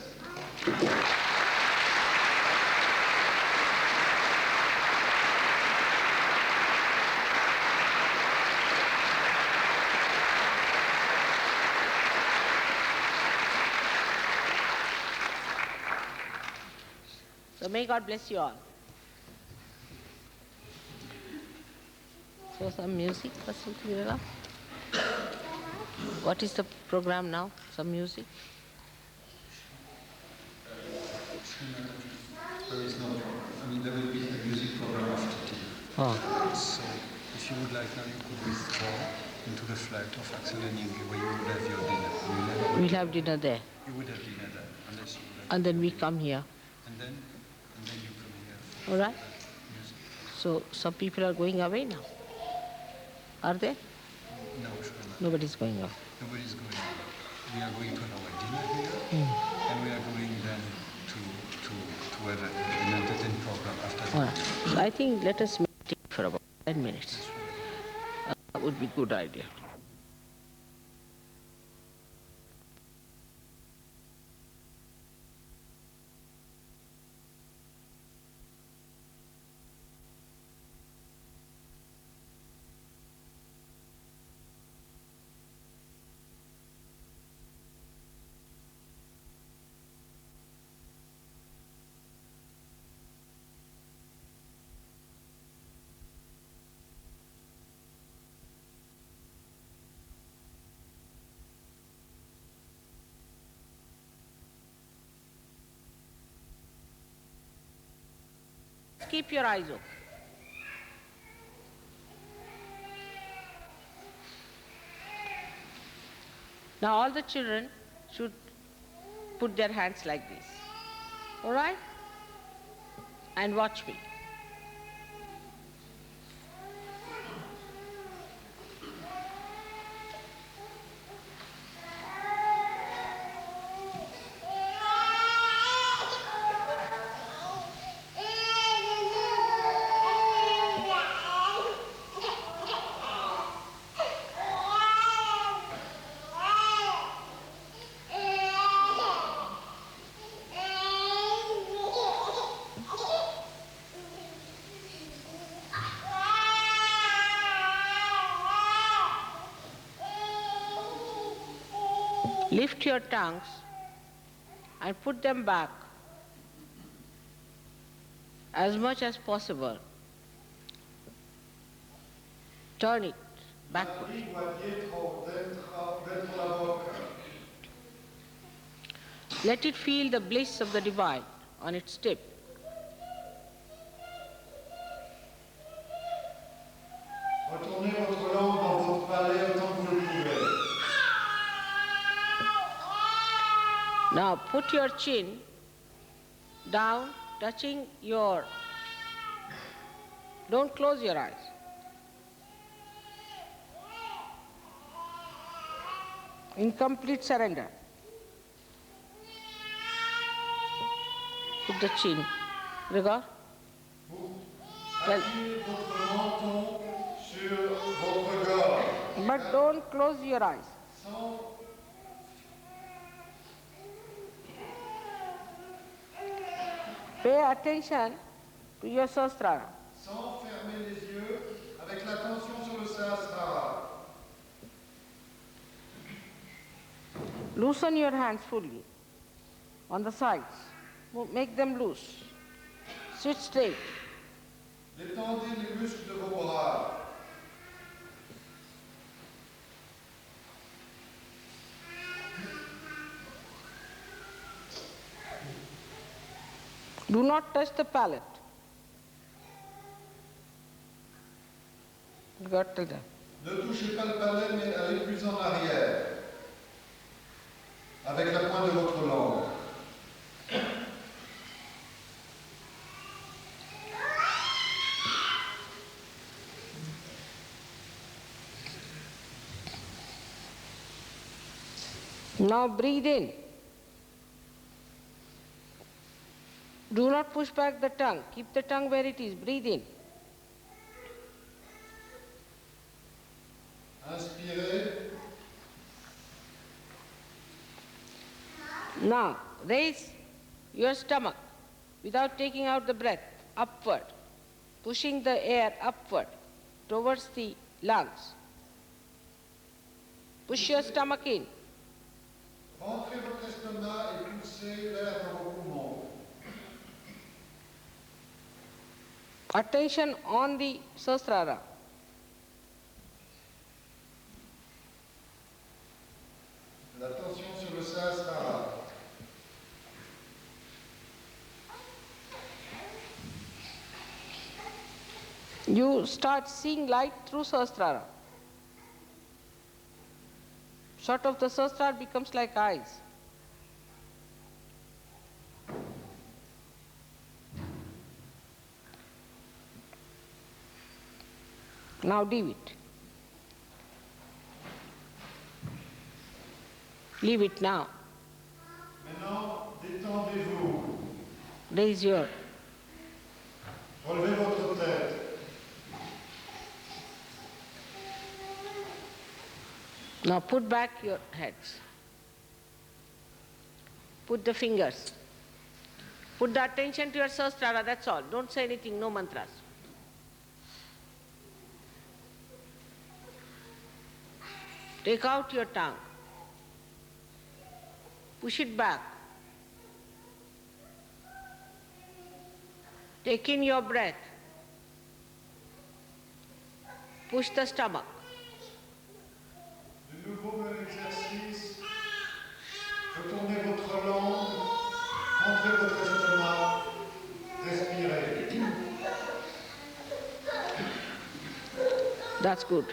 So may God bless you all. So some music or something like that? What is the program now? Some music? There is no program. I mean, there will be a music program after tea. Oh. So, if you would like now, you could withdraw. into the flat of Axel and Inge, where you would have your dinner. We'll have dinner there. You would have dinner there, unless you would have. And then we come here. And then you come here. All right? Music. So some people are going away now. Are they? No, sure not. Nobody's going away. Nobody's going away. We are going to have our dinner here, and we are going then to have an entertainment program after All that. right. So I think let us meditate for about 10 minutes. That would be a good idea. Keep your eyes open. Now all the children should put their hands like this. All right? And watch me. Lift your tongues and put them back as much as possible. Turn it backward. Let it feel the bliss of the divine on its tip. Retournez votre langue dans votre palais autant que vous le pouvez. Now put your chin down, touching your... Don't close your eyes. In complete surrender. Put the chin. Regarde. Well, Appuyez votre menton sur votre gorge. but don't close your eyes. Sans Pay attention to your Sahasrara. sans fermer les yeux, avec l'attention sur le Sahasrara. Loosen your hands fully on the sides. Make them loose. Sit straight. Détendez les muscles de vos bras. Do not touch the palate. Got to them. Ne touchez pas le palais, mais allez plus en arrière, avec la pointe de votre langue. Now breathe in. Do not push back the tongue. Keep the tongue where it is. Breathe in. Inspirez. Now raise your stomach without taking out the breath upward, pushing the air upward towards the lungs. Push your stomach in. Rentrez votre estomac et poussez l'air dans vos poumons. Attention on the Sahasrara. L'attention sur le Sahasrara. You start seeing light through Sahasrara. Sort of the Sahasrara becomes like eyes. Now leave it. Leave it now. Maintenant, détendez-vous. Raise your. Relevez votre tête. Now put back your heads. Put the fingers. Put the attention to your Sahasrara, that's all. Don't say anything, no mantras. Take out your tongue. Push it back. Take in your breath. Push the stomach. De nouveau, même exercice. Retournez votre langue. Rentrez votre estomac. Respirez. That's good.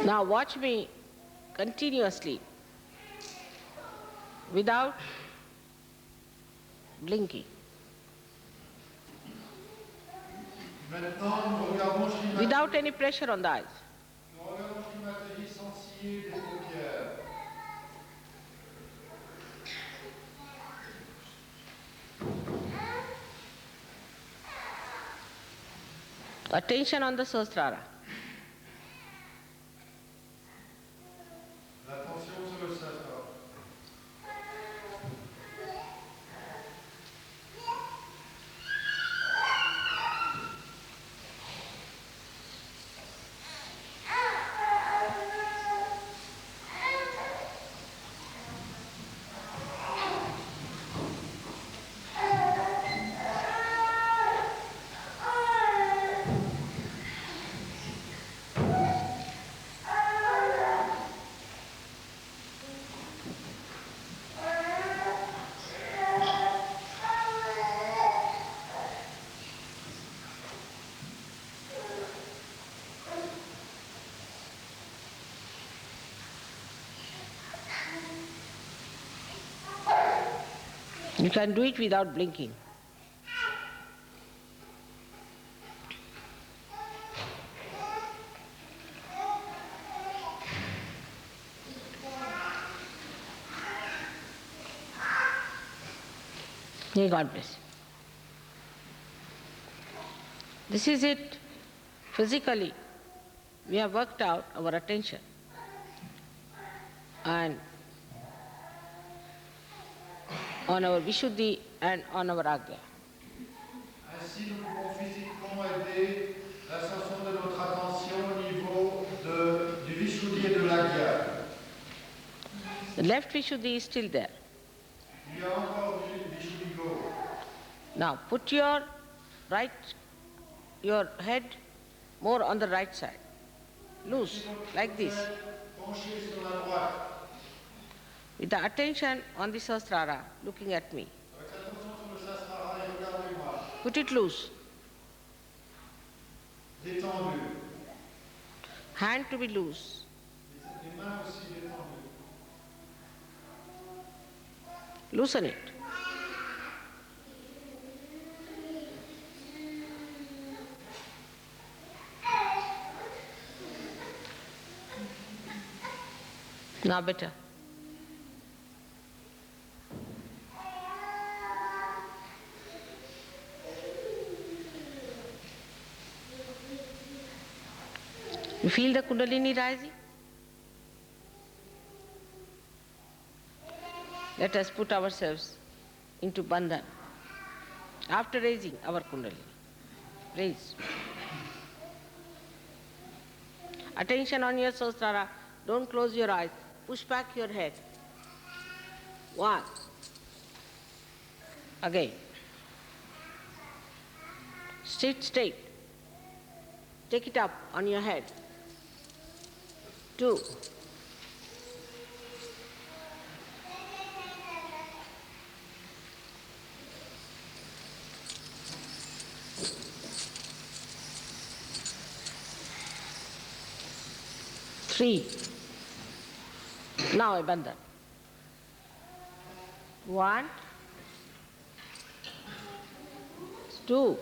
Now watch me continuously without blinking, Maintenant, nous regardons Srimati. without any pressure on the eyes. Nous regardons Srimati sans scier des paupières. Attention on the Sahasrara. L'attention sur le Sahasrara. You can do it without blinking. May God bless you. This is it. Physically, we have worked out our attention. And on our Vishuddhi and on our Agya. Ainsi, nous pouvons physiquement aider l'ascension de notre attention au niveau du Vishuddhi et de l'Agya. The left Vishuddhi is still there. Il y a encore du Vishuddhi gauche. Now put your head more on the right side. Loose, like this. Penchez sur la droite. With the attention on the Sahasrara, looking at me. Avec l'attention sur le Sahasrara et regardez-moi. Put it loose. Détendu. Hand to be loose. Les mains aussi détendues. Loosen it. Now better. You feel the Kundalini rising? Let us put ourselves into bandhan. After raising our Kundalini, raise. Attention on your Sahasrara. Don't close your eyes. Push back your head. One. Again. Sit straight. Take it up on your head. Two. 3. Now a bandhan. 1, 2.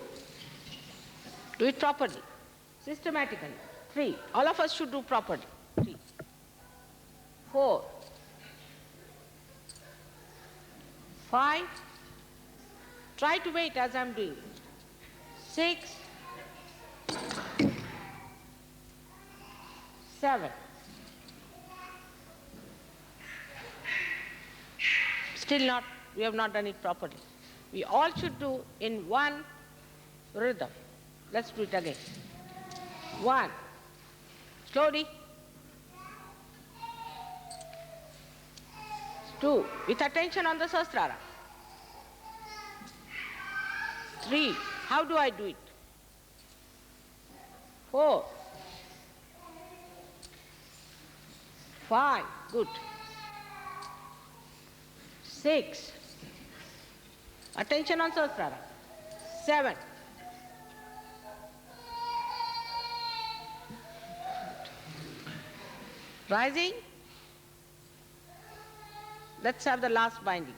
Do it properly, systematically. 3. All of us should do properly. 3. 4. 5. Try to wait as I'm doing. 6. 7. Still not, we have not done it properly. We all should do in one rhythm. Let's do it again. 1. Slowly. 2. With attention on the Sahasrara. 3. How do I do it? 4. 5. Good. 6. Attention on Sahasrara. 7. 8. Rising. Let's have the last binding.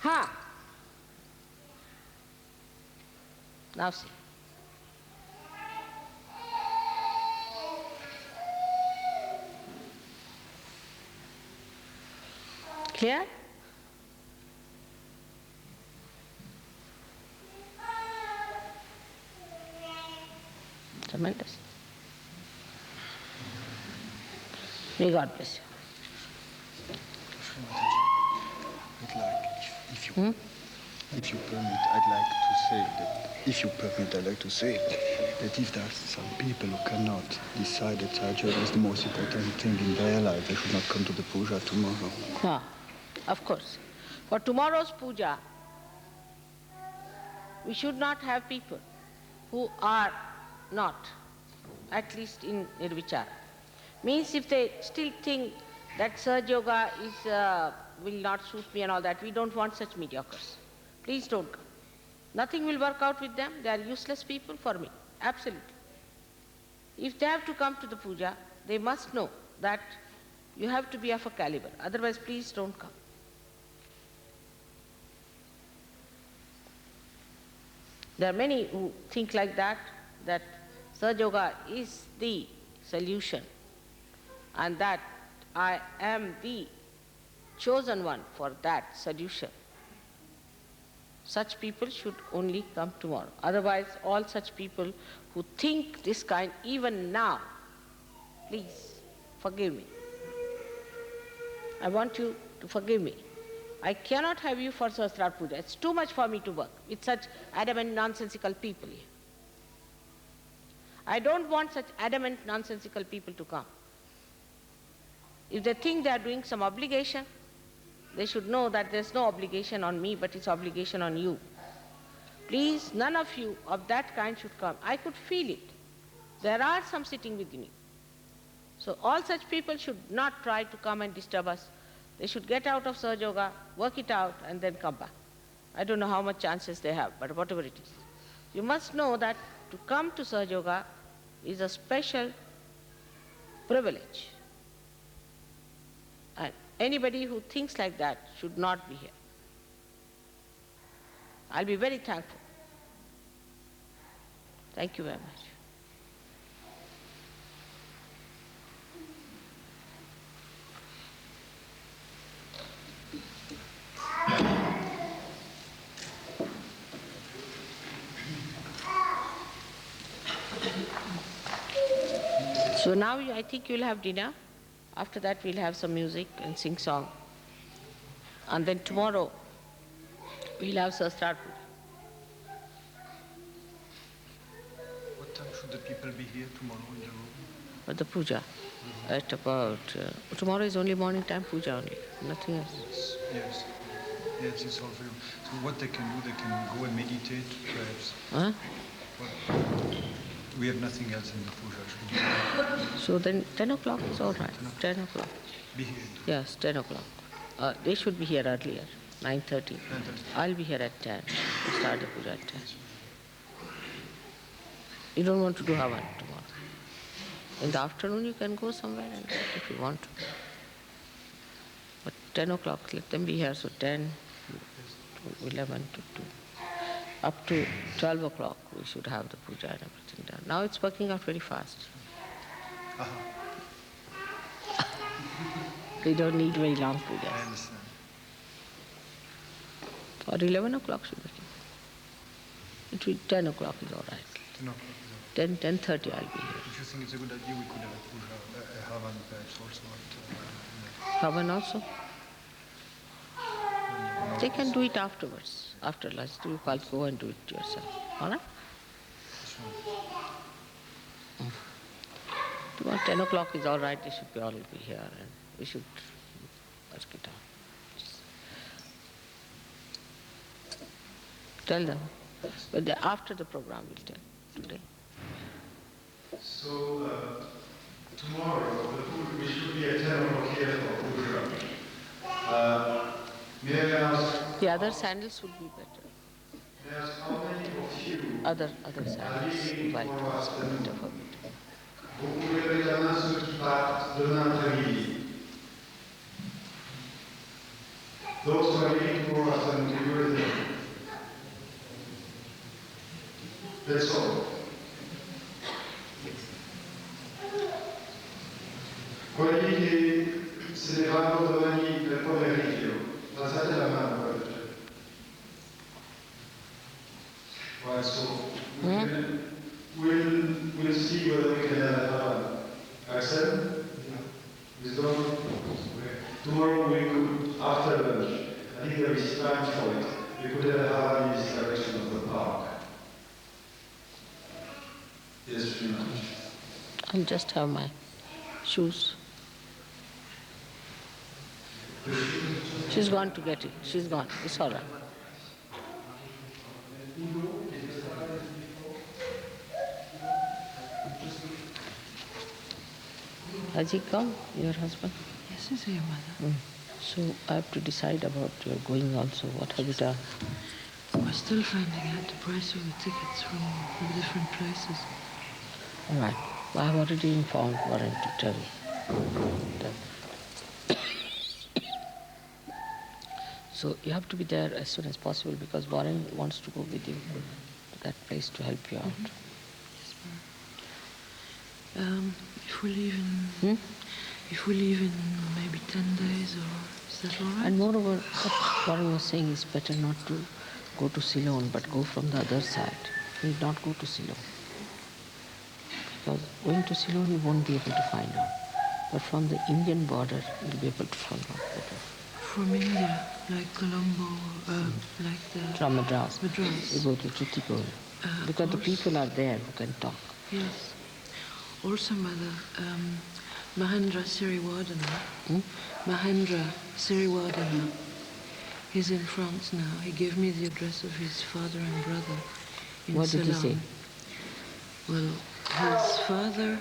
Ha! Now see. Clear? Tremendous. May God bless you. I'd like, if you permit, I'd like to say that if there are some people who cannot decide that surgery is the most important thing in their life, they should not come to the puja tomorrow. Ah, of course. For tomorrow's puja, we should not have people who are not, at least in Nirvichara. Means if they still think that Sahaja Yoga will not suit me and all that, we don't want such mediocres. Please don't come. Nothing will work out with them. They are useless people for me. Absolutely. If they have to come to the puja, they must know that you have to be of a caliber. Otherwise, please don't come. There are many who think like that Sahaja Yoga is the solution and that I am the chosen one for that solution. Such people should only come tomorrow. Otherwise, all such people who think this kind, even now, please forgive me. I want you to forgive me. I cannot have you for Sahasrara Puja. It's too much for me to work with such adamant, nonsensical people here. I don't want such adamant, nonsensical people to come. If they think they are doing some obligation, they should know that there's no obligation on me, but it's obligation on you. Please, none of you of that kind should come. I could feel it. There are some sitting with me. So all such people should not try to come and disturb us. They should get out of Sahaja Yoga, work it out, and then come back. I don't know how much chances they have, but whatever it is. You must know that to come to Sahaja Yoga is a special privilege. And anybody who thinks like that should not be here. I'll be very thankful. Thank you very much. So now I think you'll have dinner. After that we'll have some music and sing song. And then tomorrow we'll have Sahasrara Puja. What time should the people be here tomorrow in the room? For the puja. At about, tomorrow is only morning time puja only, nothing else. Yes. Yes, it's all for you. So what they can do, they can go and meditate, perhaps. Huh? We have nothing else in the puja. So then 10 o'clock is all right. 10 o'clock. Be here. Yes, 10 o'clock. They should be here earlier, 9:30. 9:30. I'll be here at 10. Start the puja at 10. You don't want to do Havan tomorrow. In the afternoon you can go somewhere and do it if you want to. But 10 o'clock, let them be here, so 10, to 11 to 2. Up to 12 o'clock we should have the puja and everything done. Now it's working out very fast. We don't need very long pujas. I understand. Or 11 o'clock should be. It will 10 o'clock is all right. 10 o'clock is all. 10:30 I'll be here. If you think it's a good idea, we could have a puja, a Havan perhaps also. Havan also? They can do it afterwards, after lunch. You can go and do it yourself. All right? Tomorrow 10 o'clock is all right. They should all be here and we should work it out. Tell them. But after the program we'll tell today. So tomorrow we should be at 10 o'clock here for puja. May I ask? The other sandals would be better. May I ask how many of you Other sandals, white ones would be better for me. vous pouvez lever la main ceux qui partent demain après-midi. Those who are leaving tomorrow afternoon, can you raise them? That's all. Quelli che se ne vanno domani nel pomeriggio, alzate la mano. Right, so we'll see whether we can have Axel? Is done? Tomorrow we could, after lunch, I think there is time for it, we could have in this direction of the park. Yes, pretty much. I'll just have my shoes. She's gone to get it. She's gone. It's all right. Has he come, your husband? Yes, he's here, Mother. So I have to decide about your going also. What have you done? We're still finding out the price of the tickets from the different places. All right. Well, I've already informed Warren to tell you. So you have to be there as soon as possible because Warren wants to go with you to that place to help you out. Yes, ma'am. If we leave in maybe 10 days, or is that all right? And moreover, what Warren was saying is better not to go to Ceylon, but go from the other side. You need not go to Ceylon. Because going to Ceylon you won't be able to find out. But from the Indian border you'll be able to find out better. From India, like Colombo, like the... From Madras. Madras. You go to Chittikul. Because the people are there who can talk. Yes. Also, Mother, Mahendra Siriwardena. Mahendra Siriwardena. He's in France now. He gave me the address of his father and brother in What did he Ceylon. say? Well, his father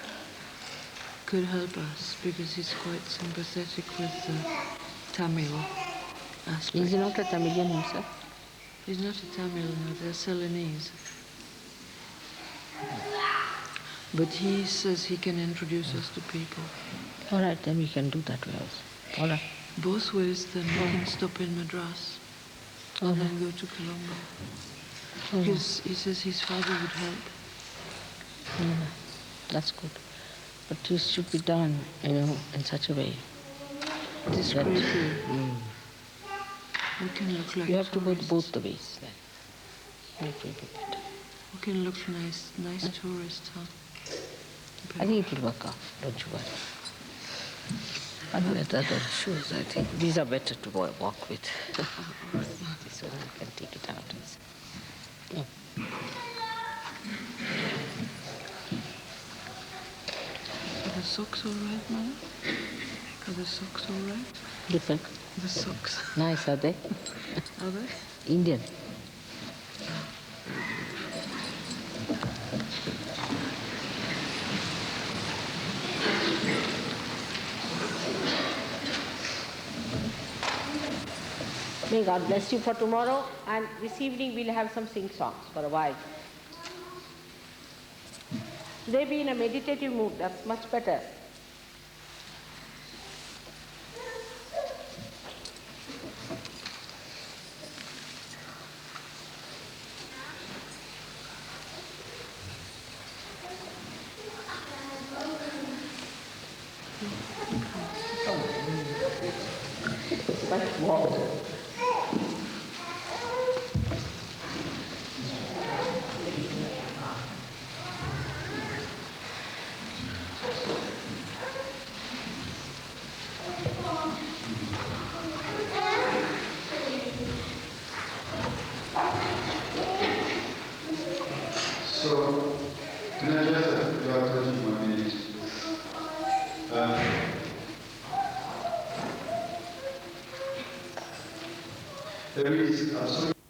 could help us because he's quite sympathetic with the Tamil aspect. Is he not a Tamilian himself? He's not a Tamil, no, they're Ceylonese. But he says he can introduce us to people. All right, then we can do that way also. All right. Both ways, then we can stop in Madras and then go to Colombo. Because he says his father would help. That's good. But this should be done, in such a way. Discreetly. We can look like You have to go tourists. both the ways then. It will be better. We can look nice tourists, huh? I think it will work out, don't you worry. And with the other shoes, I think these are better to walk with. This one you can take it out. Are the socks all right, Mother? Are the socks all right? Different. The socks. Nice, are they? Are they? Indian. May God bless you for tomorrow, and this evening we'll have some sing songs for a while. They be in a meditative mood, that's much better. Much more. So, can I just have your attention 1 minute? There is absolutely